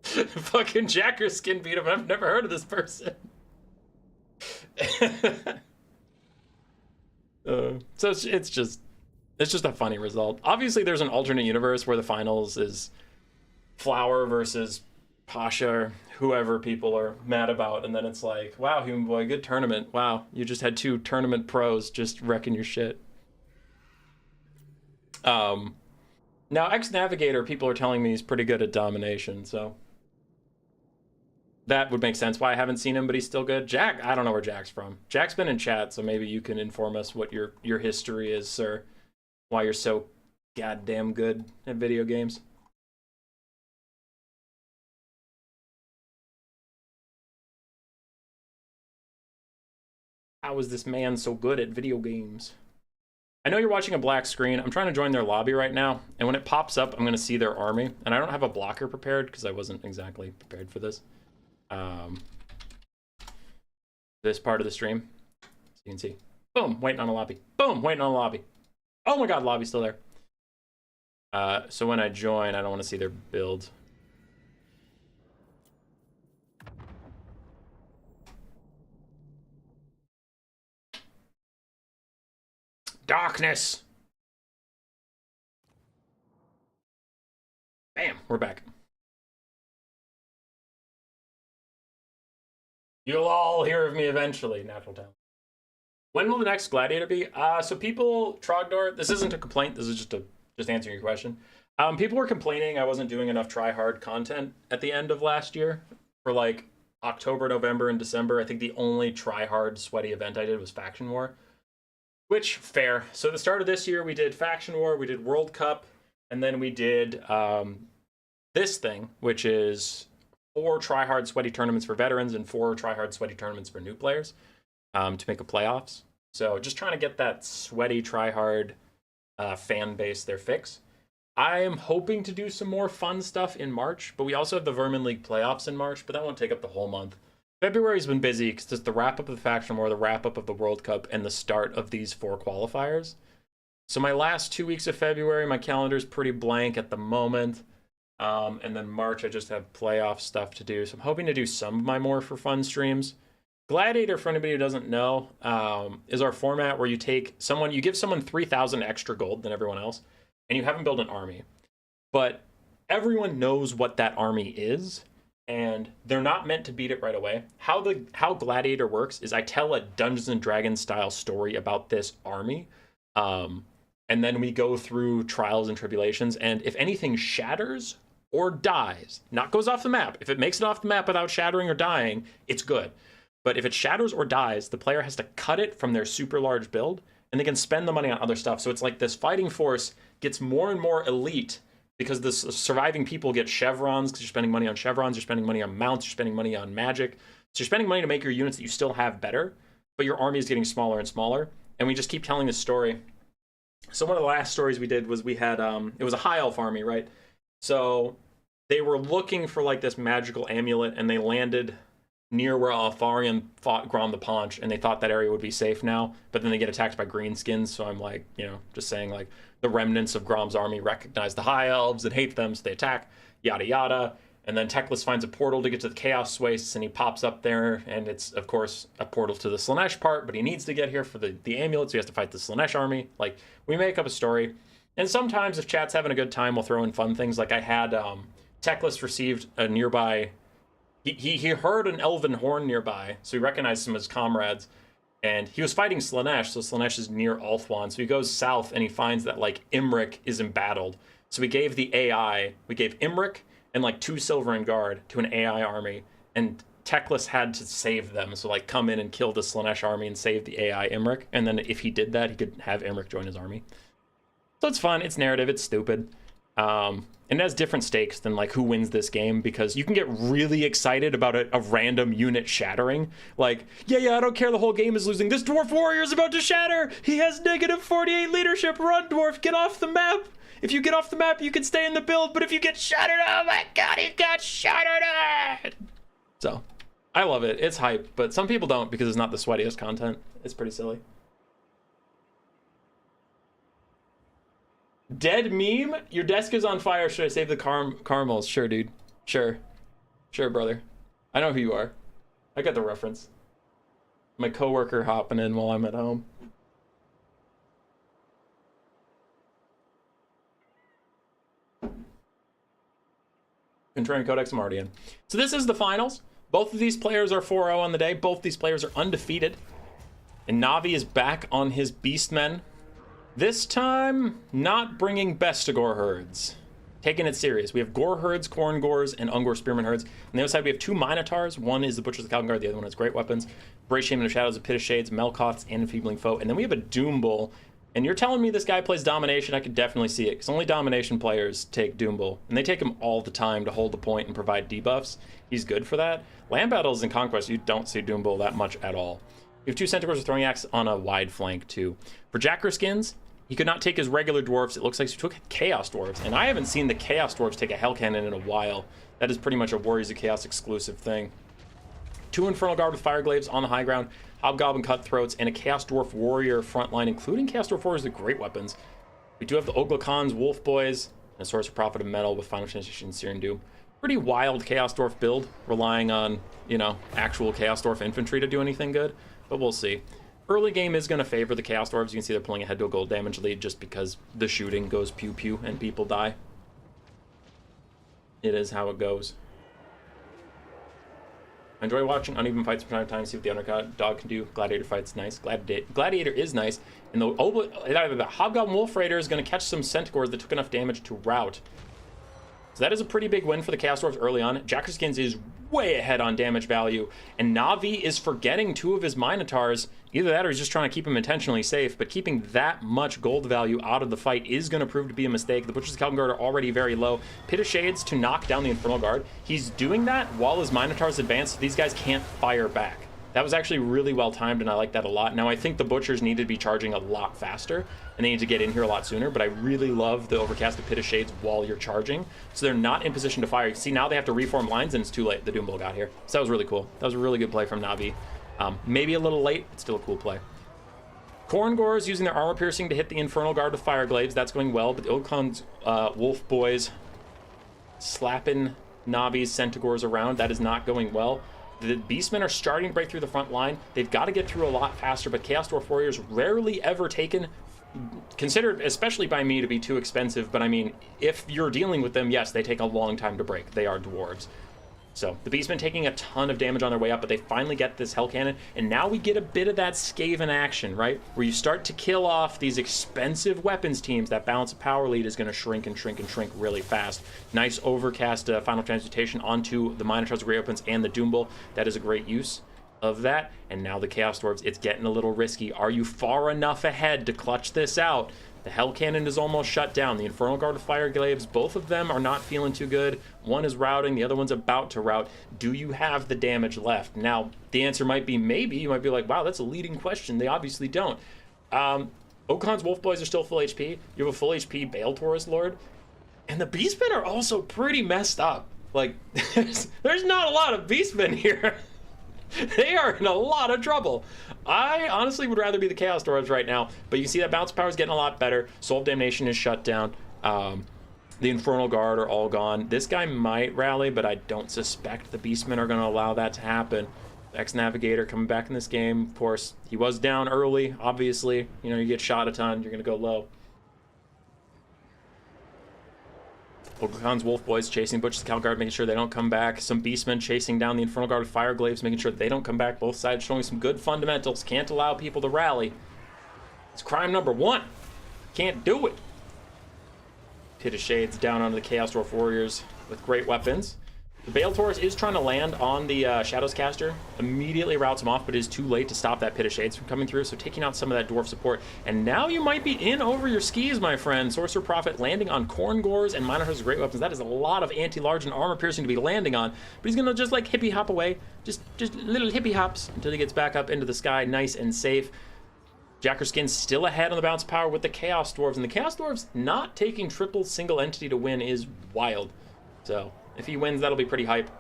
A: Fucking Jacker Skin beat him. I've never heard of this person. So it's just a funny result. Obviously, there's an alternate universe where the finals is Flower versus Pasha, or whoever people are mad about, and then it's like, wow, Human Boy, good tournament. Wow, you just had 2 tournament pros just wrecking your shit. Now X-Navigator, people are telling me he's pretty good at domination, so that would make sense why I haven't seen him, but he's still good. Jack, I don't know where Jack's from. Jack's been in chat, so maybe you can inform us what your history is, sir. Why you're so goddamn good at video games. How is this man so good at video games? I know you're watching a black screen. I'm trying to join their lobby right now, and when it pops up, I'm going to see their army, and I don't have a blocker prepared because I wasn't exactly prepared for this. This part of the stream, so you can see. Boom, waiting on a lobby. Boom, waiting on a lobby. Oh my god, lobby's still there. So when I join, I don't want to see their build. Darkness! Bam, we're back. You'll all hear of me eventually, Natural Talent. When will the next Gladiator be? So people, Trogdor, this isn't a complaint, this is just answering your question. People were complaining I wasn't doing enough try-hard content at the end of last year. For like October, November, and December, I think the only try-hard sweaty event I did was Faction War. Which, fair. So at the start of this year, we did Faction War, we did World Cup, and then we did this thing, which is 4 try-hard sweaty tournaments for veterans and 4 try-hard sweaty tournaments for new players to make a playoffs. So just trying to get that sweaty try-hard fan base their fix. I am hoping to do some more fun stuff in March, but we also have the Vermin League playoffs in March, but that won't take up the whole month. February's been busy because it's the wrap-up of the Faction War, the wrap-up of the World Cup, and the start of these 4 qualifiers. So my last 2 weeks of February, my calendar's pretty blank at the moment. And then March, I just have playoff stuff to do. So I'm hoping to do some of my more for fun streams. Gladiator, for anybody who doesn't know, is our format where you take someone, you give someone 3,000 extra gold than everyone else, and you have them build an army. But everyone knows what that army is, and they're not meant to beat it right away. How Gladiator works is I tell a Dungeons and Dragons style story about this army, and then we go through trials and tribulations, and if anything shatters or dies, not goes off the map, if it makes it off the map without shattering or dying, it's good. But if it shatters or dies, the player has to cut it from their super large build, and they can spend the money on other stuff. So it's like this fighting force gets more and more elite because the surviving people get chevrons, because you're spending money on chevrons, you're spending money on mounts, you're spending money on magic. So you're spending money to make your units that you still have better, but your army is getting smaller and smaller. And we just keep telling this story. So one of the last stories we did was we had, it was a high elf army, right? So they were looking for like this magical amulet, and they landed near where Altharion fought Grom the Paunch, and they thought that area would be safe now, but then they get attacked by greenskins. So I'm like, you know, just saying like the remnants of Grom's army recognize the high elves and hate them, so they attack, yada yada. And then Teclis finds a portal to get to the Chaos Wastes, and he pops up there, and it's of course a portal to the Slaanesh part, but he needs to get here for the amulet, so he has to fight the Slaanesh army. Like, we make up a story, and sometimes if chat's having a good time, we'll throw in fun things. Like I had Teclis received a nearby. He heard an elven horn nearby, so he recognized some of his comrades, and he was fighting Slaanesh, so Slaanesh is near Ulthuan, so he goes south, and he finds that, like, Imric is embattled. So we gave the AI, we gave Imric and, like, 2 silver and guard to an AI army, and Teclis had to save them, so, like, come in and kill the Slaanesh army and save the AI Imric, and then if he did that, he could have Imric join his army. So it's fun, it's narrative, it's stupid. And it has different stakes than like who wins this game, because you can get really excited about a random unit shattering. Like, yeah, I don't care, the whole game is losing. This dwarf warrior is about to shatter. He has negative 48 leadership. Run, dwarf, get off the map. If you get off the map, you can stay in the build. But if you get shattered, oh my god, he got shattered. So, I love it. It's hype, but some people don't because it's not the sweatiest content. It's pretty silly. Dead meme? Your desk is on fire. Should I save the caramels? Sure, dude. Sure, brother. I know who you are. I got the reference. My coworker hopping in while I'm at home. Contrarian Codex Mardian. So this is the finals. Both of these players are 4-0 on the day. Both these players are undefeated. And Navi is back on his Beastmen. This time, not bringing Bestigor herds. Taking it serious. We have Gore herds, Corn Gores, and Ungor Spearman herds. On the other side, we have 2 Minotaurs. One is the Butchers of Calvin Guard, the other one has great weapons. Brace Shaman of Shadows, a Pit of Shades, Melkoths, and Enfeebling Foe. And then we have a Doom Bull. And you're telling me this guy plays Domination? I could definitely see it, because only Domination players take Doom Bull. And they take him all the time to hold the point and provide debuffs. He's good for that. Land Battles and Conquest, you don't see Doom Bull that much at all. We have 2 Centaurs with Throwing Axe on a wide flank, too. For Jacker Skins, he could not take his regular dwarves. It looks like he took Chaos Dwarves. And I haven't seen the Chaos Dwarves take a Hell Cannon in a while. That is pretty much a Warriors of Chaos exclusive thing. 2 Infernal Guard with Fireglaives on the high ground, Hobgoblin Cutthroats, and a Chaos Dwarf Warrior frontline, including Chaos Dwarf Warriors with great weapons. We do have the Oglakons, Wolf Boys, and a Source of Profit of Metal with Final Transition and Searing Doom. Pretty wild Chaos Dwarf build, relying on, you know, actual Chaos Dwarf infantry to do anything good, but we'll see. Early game is going to favor the Chaos Dwarves. You can see they're pulling ahead to a gold damage lead just because the shooting goes pew-pew and people die. It is how it goes. I enjoy watching uneven fights from time to time, see what the underdog can do. Gladiator fight's nice. Gladiator is nice. And the Hobgoblin Wolf Raider is going to catch some Centaurs that took enough damage to rout. So that is a pretty big win for the Chaos Dwarves early on. Jackerskins is way ahead on damage value, and Navi is forgetting 2 of his Minotaurs. Either that or he's just trying to keep him intentionally safe, but keeping that much gold value out of the fight is going to prove to be a mistake. The Butchers of Calvin Guard are already very low. Pit of Shades to knock down the Infernal Guard. He's doing that while his Minotaurs advance, so these guys can't fire back. That was actually really well timed, and I like that a lot. Now, I think the Butchers need to be charging a lot faster, and they need to get in here a lot sooner, but I really love the overcast of Pit of Shades while you're charging, so they're not in position to fire. You see, now they have to reform lines, and it's too late. The Doom Bull got here. So that was really cool. That was a really good play from Navi. Maybe a little late, but still a cool play. Korngors using their armor piercing to hit the Infernal Guard with Fire Glaives. That's going well, but the Okan's Wolf Boys slapping Navi's Centaurs around. That is not going well. The Beastmen are starting to break through the front line. They've got to get through a lot faster, but Chaos Dwarf Warriors rarely ever taken, considered, especially by me, to be too expensive. But I mean, if you're dealing with them, yes, they take a long time to break. They are dwarves. So the Beastmen taking a ton of damage on their way up, but they finally get this Hell Cannon, and now we get a bit of that Skaven action, right? Where you start to kill off these expensive weapons teams. That balance of power lead is going to shrink and shrink and shrink really fast. Nice overcast Final Transmutation onto the Minotaurs, Great Weapons, and the Doom Bull. That is a great use of that. And now the Chaos Dwarves, it's getting a little risky. Are you far enough ahead to clutch this out? The Hell Cannon is almost shut down. The Infernal Guard with Fire Glaives, both of them are not feeling too good. One is routing, the other one's about to rout. Do you have the damage left? Now, the answer might be maybe. You might be like, wow, that's a leading question. They obviously don't. Okan's Wolf Boys are still full HP. You have a full HP Bale Taurus Lord. And the Beastmen are also pretty messed up. Like, there's not a lot of Beastmen here. They are in a lot of trouble. I honestly would rather be the Chaos Dwarves right now, but you see that bounce power is getting a lot better. Soul of Damnation is shut down. The Infernal Guard are all gone. This guy might rally, but I don't suspect the Beastmen are going to allow that to happen. Ex-Navigator coming back in this game. Of course, he was down early, obviously. You know, you get shot a ton, you're going to go low. Okan's Wolf Boys chasing Butch's Cal Guard, making sure they don't come back. Some Beastmen chasing down the Infernal Guard with Fire Glaives, making sure they don't come back. Both sides showing some good fundamentals. Can't allow people to rally. It's crime number one. Can't do it. Pit of Shades down onto the Chaos Dwarf Warriors with great weapons. The Bale Taurus is trying to land on the Shadows Caster. Immediately routes him off, but it is too late to stop that Pit of Shades from coming through, so taking out some of that Dwarf support. And now you might be in over your skis, my friend. Sorcerer Prophet landing on Korngors and Minotaurs' Great Weapons. That is a lot of anti-large and armor piercing to be landing on. But he's going to just like hippie hop away. Just little hippie hops until he gets back up into the sky, nice and safe. Jackerskin's still ahead on the bounce power with the Chaos Dwarves. And the Chaos Dwarves not taking triple single entity to win is wild. So if he wins, that'll be pretty hype.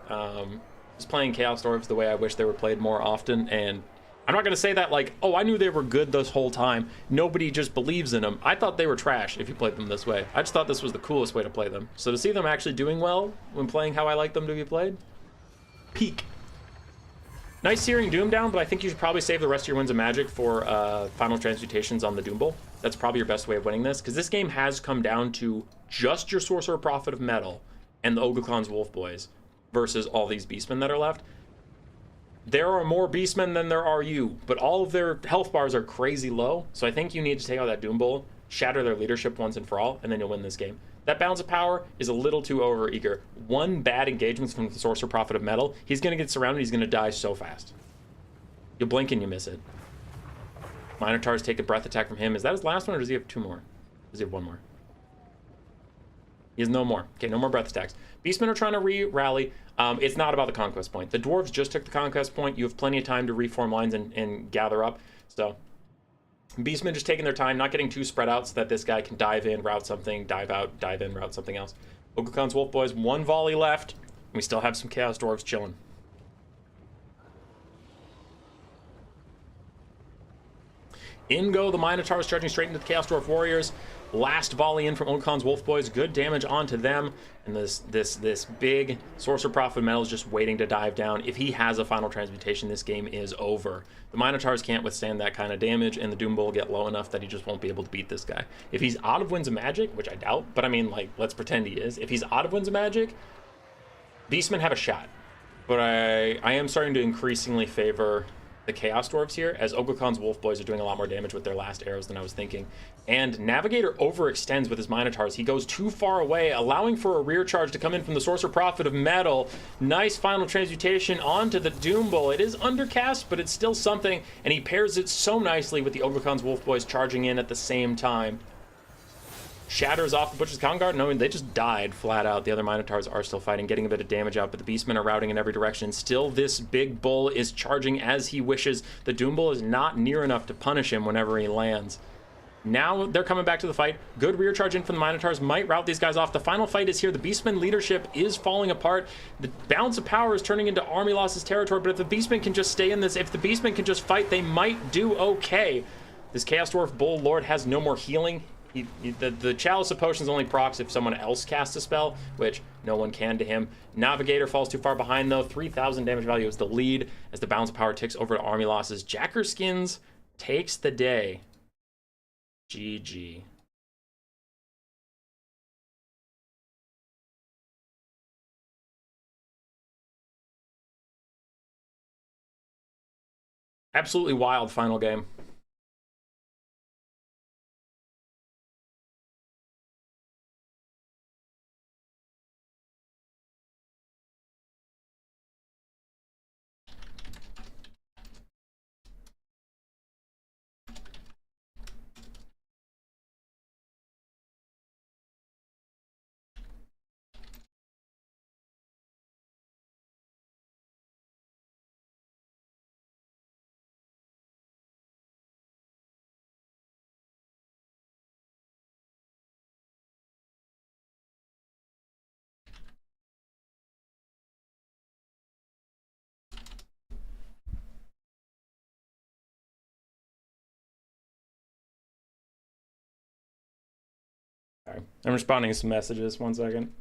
A: Just playing Chaos Dwarves the way I wish they were played more often. And I'm not going to say that like, oh, I knew they were good this whole time. Nobody just believes in them. I thought they were trash if you played them this way. I just thought this was the coolest way to play them. So to see them actually doing well when playing how I like them to be played, peak. Nice Searing Doom down, but I think you should probably save the rest of your Winds of Magic for Final Transmutations on the Doom Bull. That's probably your best way of winning this, because this game has come down to just your Sorcerer Prophet of Metal and the Ogukhan's Wolf Boys versus all these Beastmen that are left. There are more Beastmen than there are you, but all of their health bars are crazy low, so I think you need to take out that Doom Bull, shatter their leadership once and for all, and then you'll win this game. That balance of power is a little too over-eager. One bad engagement from the Sorcerer Prophet of Metal, he's going to get surrounded, he's going to die so fast. You'll blink and you miss it. Minotaurs take a breath attack from him. Is that his last one, or does he have two more? Does he have one more? He has no more. Okay, no more breath attacks. Beastmen are trying to re-rally. It's not about the conquest point. The Dwarves just took the conquest point. You have plenty of time to reform lines and gather up. So Beastmen just taking their time, not getting too spread out so that this guy can dive in, route something, dive out, dive in, route something else. Ogukhan's Wolf Boys, one volley left. We still have some Chaos Dwarves chilling. In go the Minotaurs, charging straight into the Chaos Dwarf Warriors. Last volley in from Ogukhan's Wolf Boys. Good damage onto them. And this big Sorcerer Prophet of Metal is just waiting to dive down. If he has a Final Transmutation, this game is over. The Minotaurs can't withstand that kind of damage, and the Doom Bull will get low enough that he just won't be able to beat this guy. If he's out of Winds of Magic, which I doubt, but I mean, like, let's pretend he is. If he's out of Winds of Magic, Beastmen have a shot. But I am starting to increasingly favor the Chaos Dwarves here, as Ogukhan's Wolf Boys are doing a lot more damage with their last arrows than I was thinking. And Navigator overextends with his Minotaurs. He goes too far away, allowing for a rear charge to come in from the Sorcerer Prophet of Metal. Nice Final Transmutation onto the Doom Bull. It is undercast, but it's still something, and he pairs it so nicely with the Ogukhan's Wolf Boys charging in at the same time. shatters off the Butcher's Conguard. No, they just died flat out. The other Minotaurs are still fighting, getting a bit of damage out, but the Beastmen are routing in every direction. Still, this big bull is charging as he wishes. The Doom Bull is not near enough to punish him whenever he lands. Now they're coming back to the fight. Good rear charge in from the Minotaurs. Might rout these guys off. The final fight is here. The Beastmen leadership is falling apart. The balance of power is turning into army losses territory, but if the Beastmen can just stay in this, if the Beastmen can just fight, they might do okay. This Chaos Dwarf Bull Lord has no more healing. The Chalice of Potions only procs if someone else casts a spell, which no one can to him. Navigator falls too far behind, though. 3,000 damage value is the lead as the balance of power ticks over to army losses. Jackerskins takes the day. GG. Absolutely wild final game. Sorry. I'm responding to some messages. 1 second.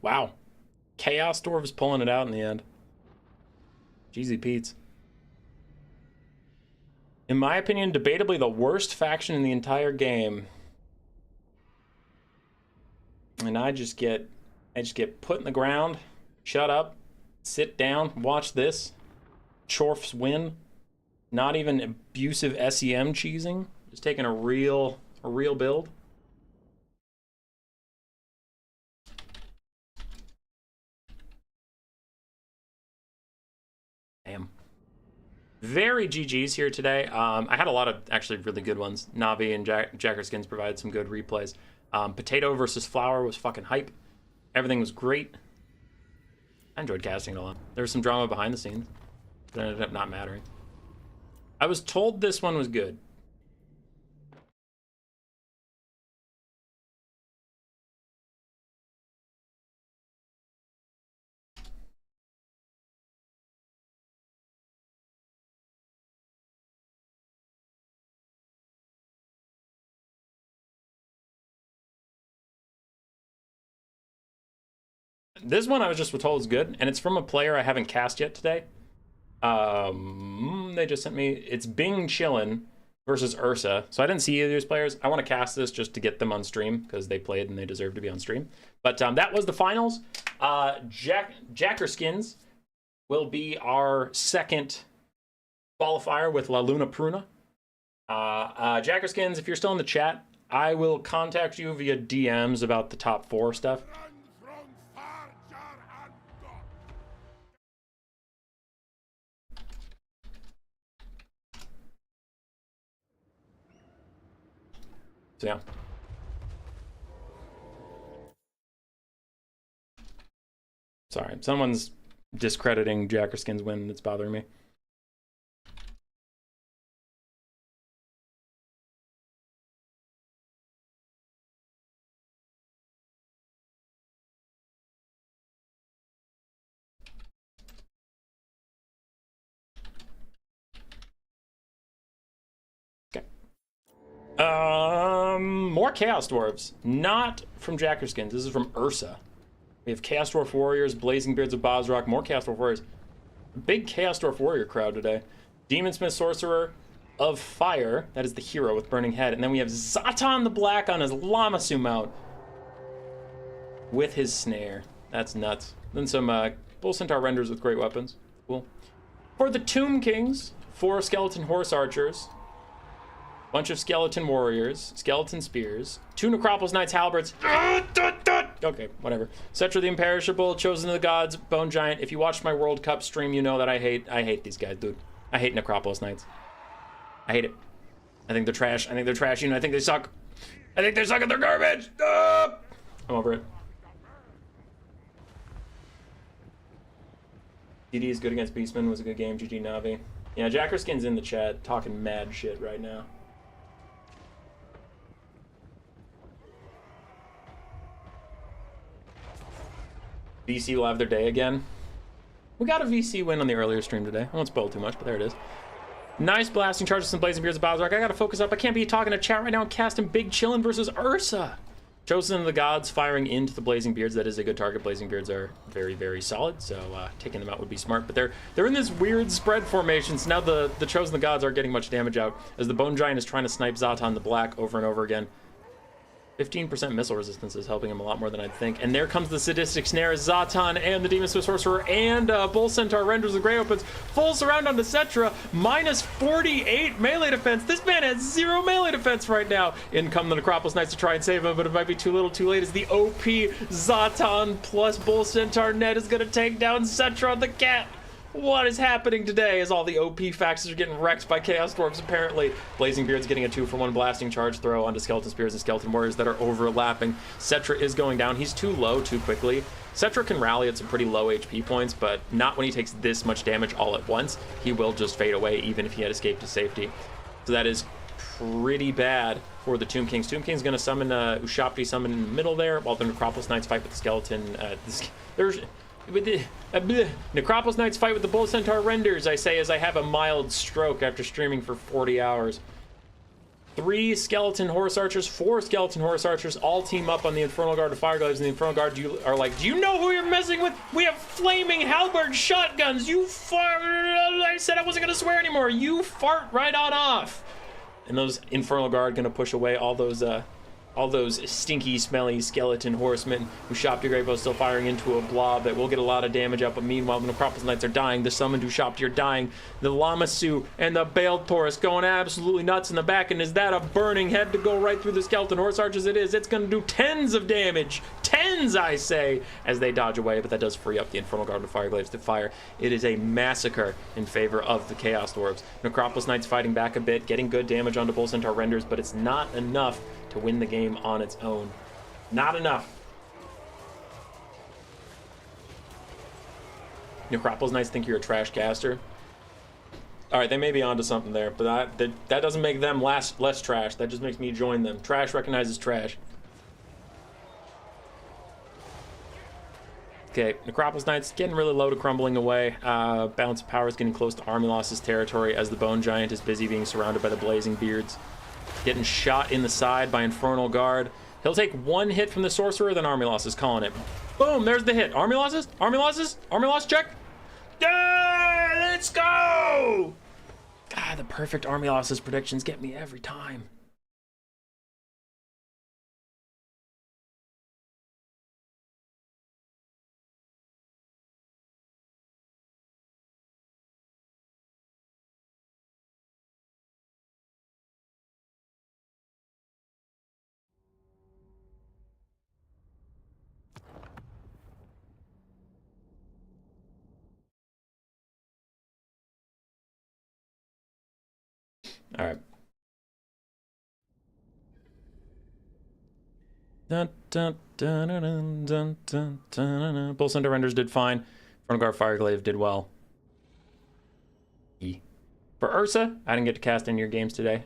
A: Wow. Chaos Dwarves pulling it out in the end. Jeezy Pete's. In my opinion, debatably the worst faction in the entire game. And I just get put in the ground, shut up, sit down, watch this. Chorfs win. Not even abusive SEM cheesing. Just taking a real build. Damn. Very GG's here today. I had a lot of actually really good ones. Navi and Jackerskins provided some good replays. Potato versus Flower was fucking hype. Everything was great. I enjoyed casting it a lot. There was some drama behind the scenes, but it ended up not mattering. I was told this one was good. This one I was just told is good, and it's from a player I haven't cast yet today. They just sent me, it's Bing Chillin versus Ursa. So I didn't see either of these players. I want to cast this just to get them on stream because they played and they deserve to be on stream. But that was the finals. Jackerskins will be our second qualifier with La Luna Pruna. Jackerskins, if you're still in the chat, I will contact you via DMs about the top 4 stuff. So yeah. Sorry, someone's discrediting Jackerskin's win. It's bothering me. More Chaos Dwarves. Not from Jackerskins. This is from Ursa. We have Chaos Dwarf Warriors, Blazing Beards of Bosrock, more Chaos Dwarf Warriors. Big Chaos Dwarf Warrior crowd today. Demonsmith Sorcerer of Fire. That is the hero with Burning Head. And then we have Zatan the Black on his Lamasu mount with his snare. That's nuts. Then some Bull Centaur renders with great weapons. Cool. For the Tomb Kings, 4 Skeleton Horse Archers, bunch of Skeleton Warriors, Skeleton Spears, 2 Necropolis Knights Halberds. Okay, whatever. Cetra the Imperishable, Chosen of the Gods, Bone Giant. If you watched my World Cup stream, you know that I hate these guys, dude. I hate Necropolis Knights. I hate it. I think they're trash. I think they're trash. I think they suck. I think they suck and they're garbage. I'm over it. DD is good against Beastman. Was a good game. GG Navi. Yeah, Jackerskin's in the chat talking mad shit right now. VC will have their day again. We got a VC win on the earlier stream today. I won't spoil too much, but there it is. Nice blasting charges and Blazing Beards of Bowser. I gotta focus up. I can't be talking to chat right now and casting Big Chillin' versus Ursa. Chosen of the Gods firing into the Blazing Beards. That is a good target. Blazing Beards are very, very solid, so taking them out would be smart. But they're in this weird spread formation, so now the Chosen of the Gods aren't getting much damage out as the Bone Giant is trying to snipe Zatan the Black over and over again. 15% missile resistance is helping him a lot more than I'd think. And there comes the Sadistic Snare as Zatan and the Demonsmith Sorcerer and Bull Centaur renders the Grey Opens. Full surround onto Cetra, minus 48 melee defense. This man has 0 melee defense right now. In come the Necropolis Knights to try and save him, but it might be too little too late as the OP Zatan plus Bull Centaur net is going to take down Cetra the Cat. What is happening today as all the OP faxes are getting wrecked by Chaos Dwarves apparently. Blazing Beard's getting a 2-for-1 blasting charge throw onto Skeleton Spears and Skeleton Warriors that are overlapping. Cetra is going down. He's too low too quickly. Cetra can rally at some pretty low HP points, but not when he takes this much damage all at once. He will just fade away even if he had escaped to safety. So that is pretty bad for the Tomb Kings. Tomb King's going to summon Ushapti summon in the middle there while the Necropolis Knights fight with the Skeleton. With the Necropolis Knights fight with the Bull Centaur renders, I say as I have a mild stroke after streaming for 40 hours. 3 Skeleton Horse Archers, 4 Skeleton Horse Archers all team up on the Infernal Guard of Fireglaves, and the Infernal Guard are like, do you know who you're messing with? We have flaming halberd shotguns. You fart. I said I wasn't going to swear anymore. You fart right on off. And those Infernal Guard going to push away all those stinky, smelly skeleton horsemen who shop to Greybow still firing into a blob that will get a lot of damage up. But meanwhile, the Necropolis Knights are dying. The summoned Ushapti are dying. The Lamasu and the Baled Taurus going absolutely nuts in the back. And is that a burning head to go right through the Skeleton Horse Archers? It is. It's going to do tens of damage. Tens, I say, as they dodge away. But that does free up the Infernal Guard of Fireglaves to fire. It is a massacre in favor of the Chaos Dwarves. Necropolis Knights fighting back a bit, getting good damage onto Bull Centaur renders, but it's not enough to win the game on its own. Not enough. Necropolis Knights think you're a trash caster. Alright, they may be onto something there, but that doesn't make them less trash. That just makes me join them. Trash recognizes trash. Okay, Necropolis Knights getting really low to crumbling away. Balance of Power is getting close to Army Loss's territory as the Bone Giant is busy being surrounded by the Blazing Beards. Getting shot in the side by Infernal Guard. He'll take 1 hit from the Sorcerer, then Army Loss is calling it. Boom, there's the hit. Army Losses? Army Losses? Army Loss check? Yeah, let's go! God, the perfect Army Losses predictions get me every time. All right. Dun, dun, dun, dun, dun, dun, dun. Bull Centaur renders did fine. Front Guard Fireglaive did well. For Ursa, I didn't get to cast any of your games today.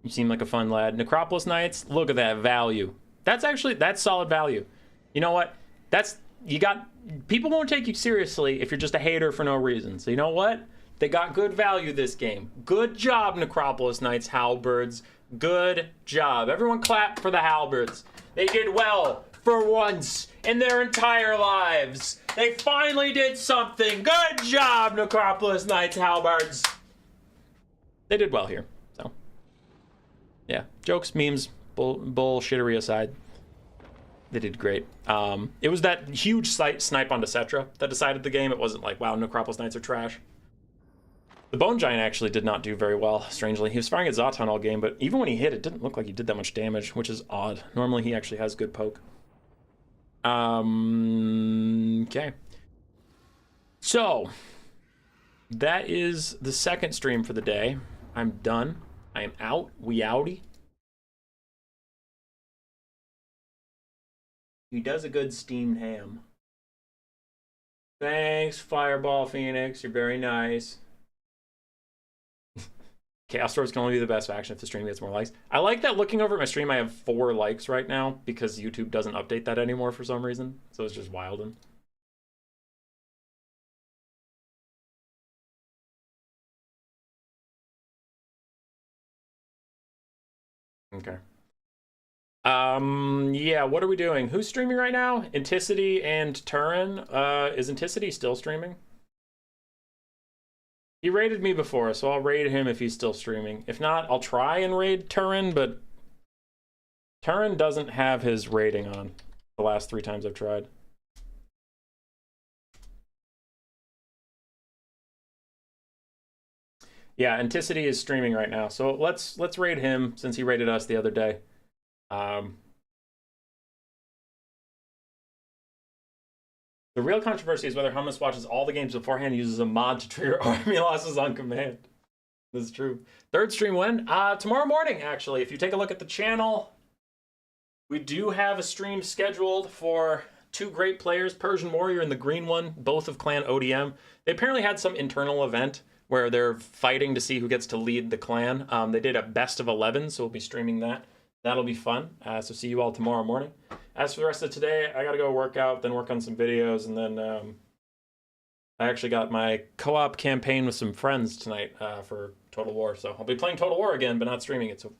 A: You seem like a fun lad. Necropolis Knights, look at that value. That's solid value. You know what? People won't take you seriously if you're just a hater for no reason. So you know what? They got good value this game. Good job, Necropolis Knights Halberds. Good job. Everyone clap for the Halberds. They did well for once in their entire lives. They finally did something. Good job, Necropolis Knights Halbards. They did well here, so. Yeah, jokes, memes, bullshittery aside. They did great. It was that huge snipe onto Cetra that decided the game. It wasn't like, wow, Necropolis Knights are trash. The Bone Giant actually did not do very well, strangely. He was firing at Zatan all game, but even when he hit, it didn't look like he did that much damage, which is odd. Normally, he actually has good poke. Okay. So, that is the second stream for the day. I'm done. I am out. We outie. He does a good steamed ham. Thanks, Fireball Phoenix. You're very nice. Chaos Storms can only be the best faction if the stream gets more likes. I like that looking over at my stream, I have 4 likes right now because YouTube doesn't update that anymore for some reason. So it's just wildin'. Okay. Yeah, what are we doing? Who's streaming right now? Inticity and Turin. Is Inticity still streaming? He raided me before, so I'll raid him if he's still streaming. If not, I'll try and raid Turin, but Turin doesn't have his raiding on the last 3 times I've tried. Yeah, Inticity is streaming right now, so let's raid him since he raided us the other day. The real controversy is whether Hummus watches all the games beforehand and uses a mod to trigger army losses on command. This is true. Third stream when? Tomorrow morning, actually. If you take a look at the channel, we do have a stream scheduled for 2 great players, Persian Warrior and the green one, both of Clan ODM. They apparently had some internal event where they're fighting to see who gets to lead the clan. They did a best of 11, so we'll be streaming that. That'll be fun. So see you all tomorrow morning. As for the rest of today, I gotta go work out, then work on some videos, and then I actually got my co-op campaign with some friends tonight for Total War. So I'll be playing Total War again, but not streaming it. So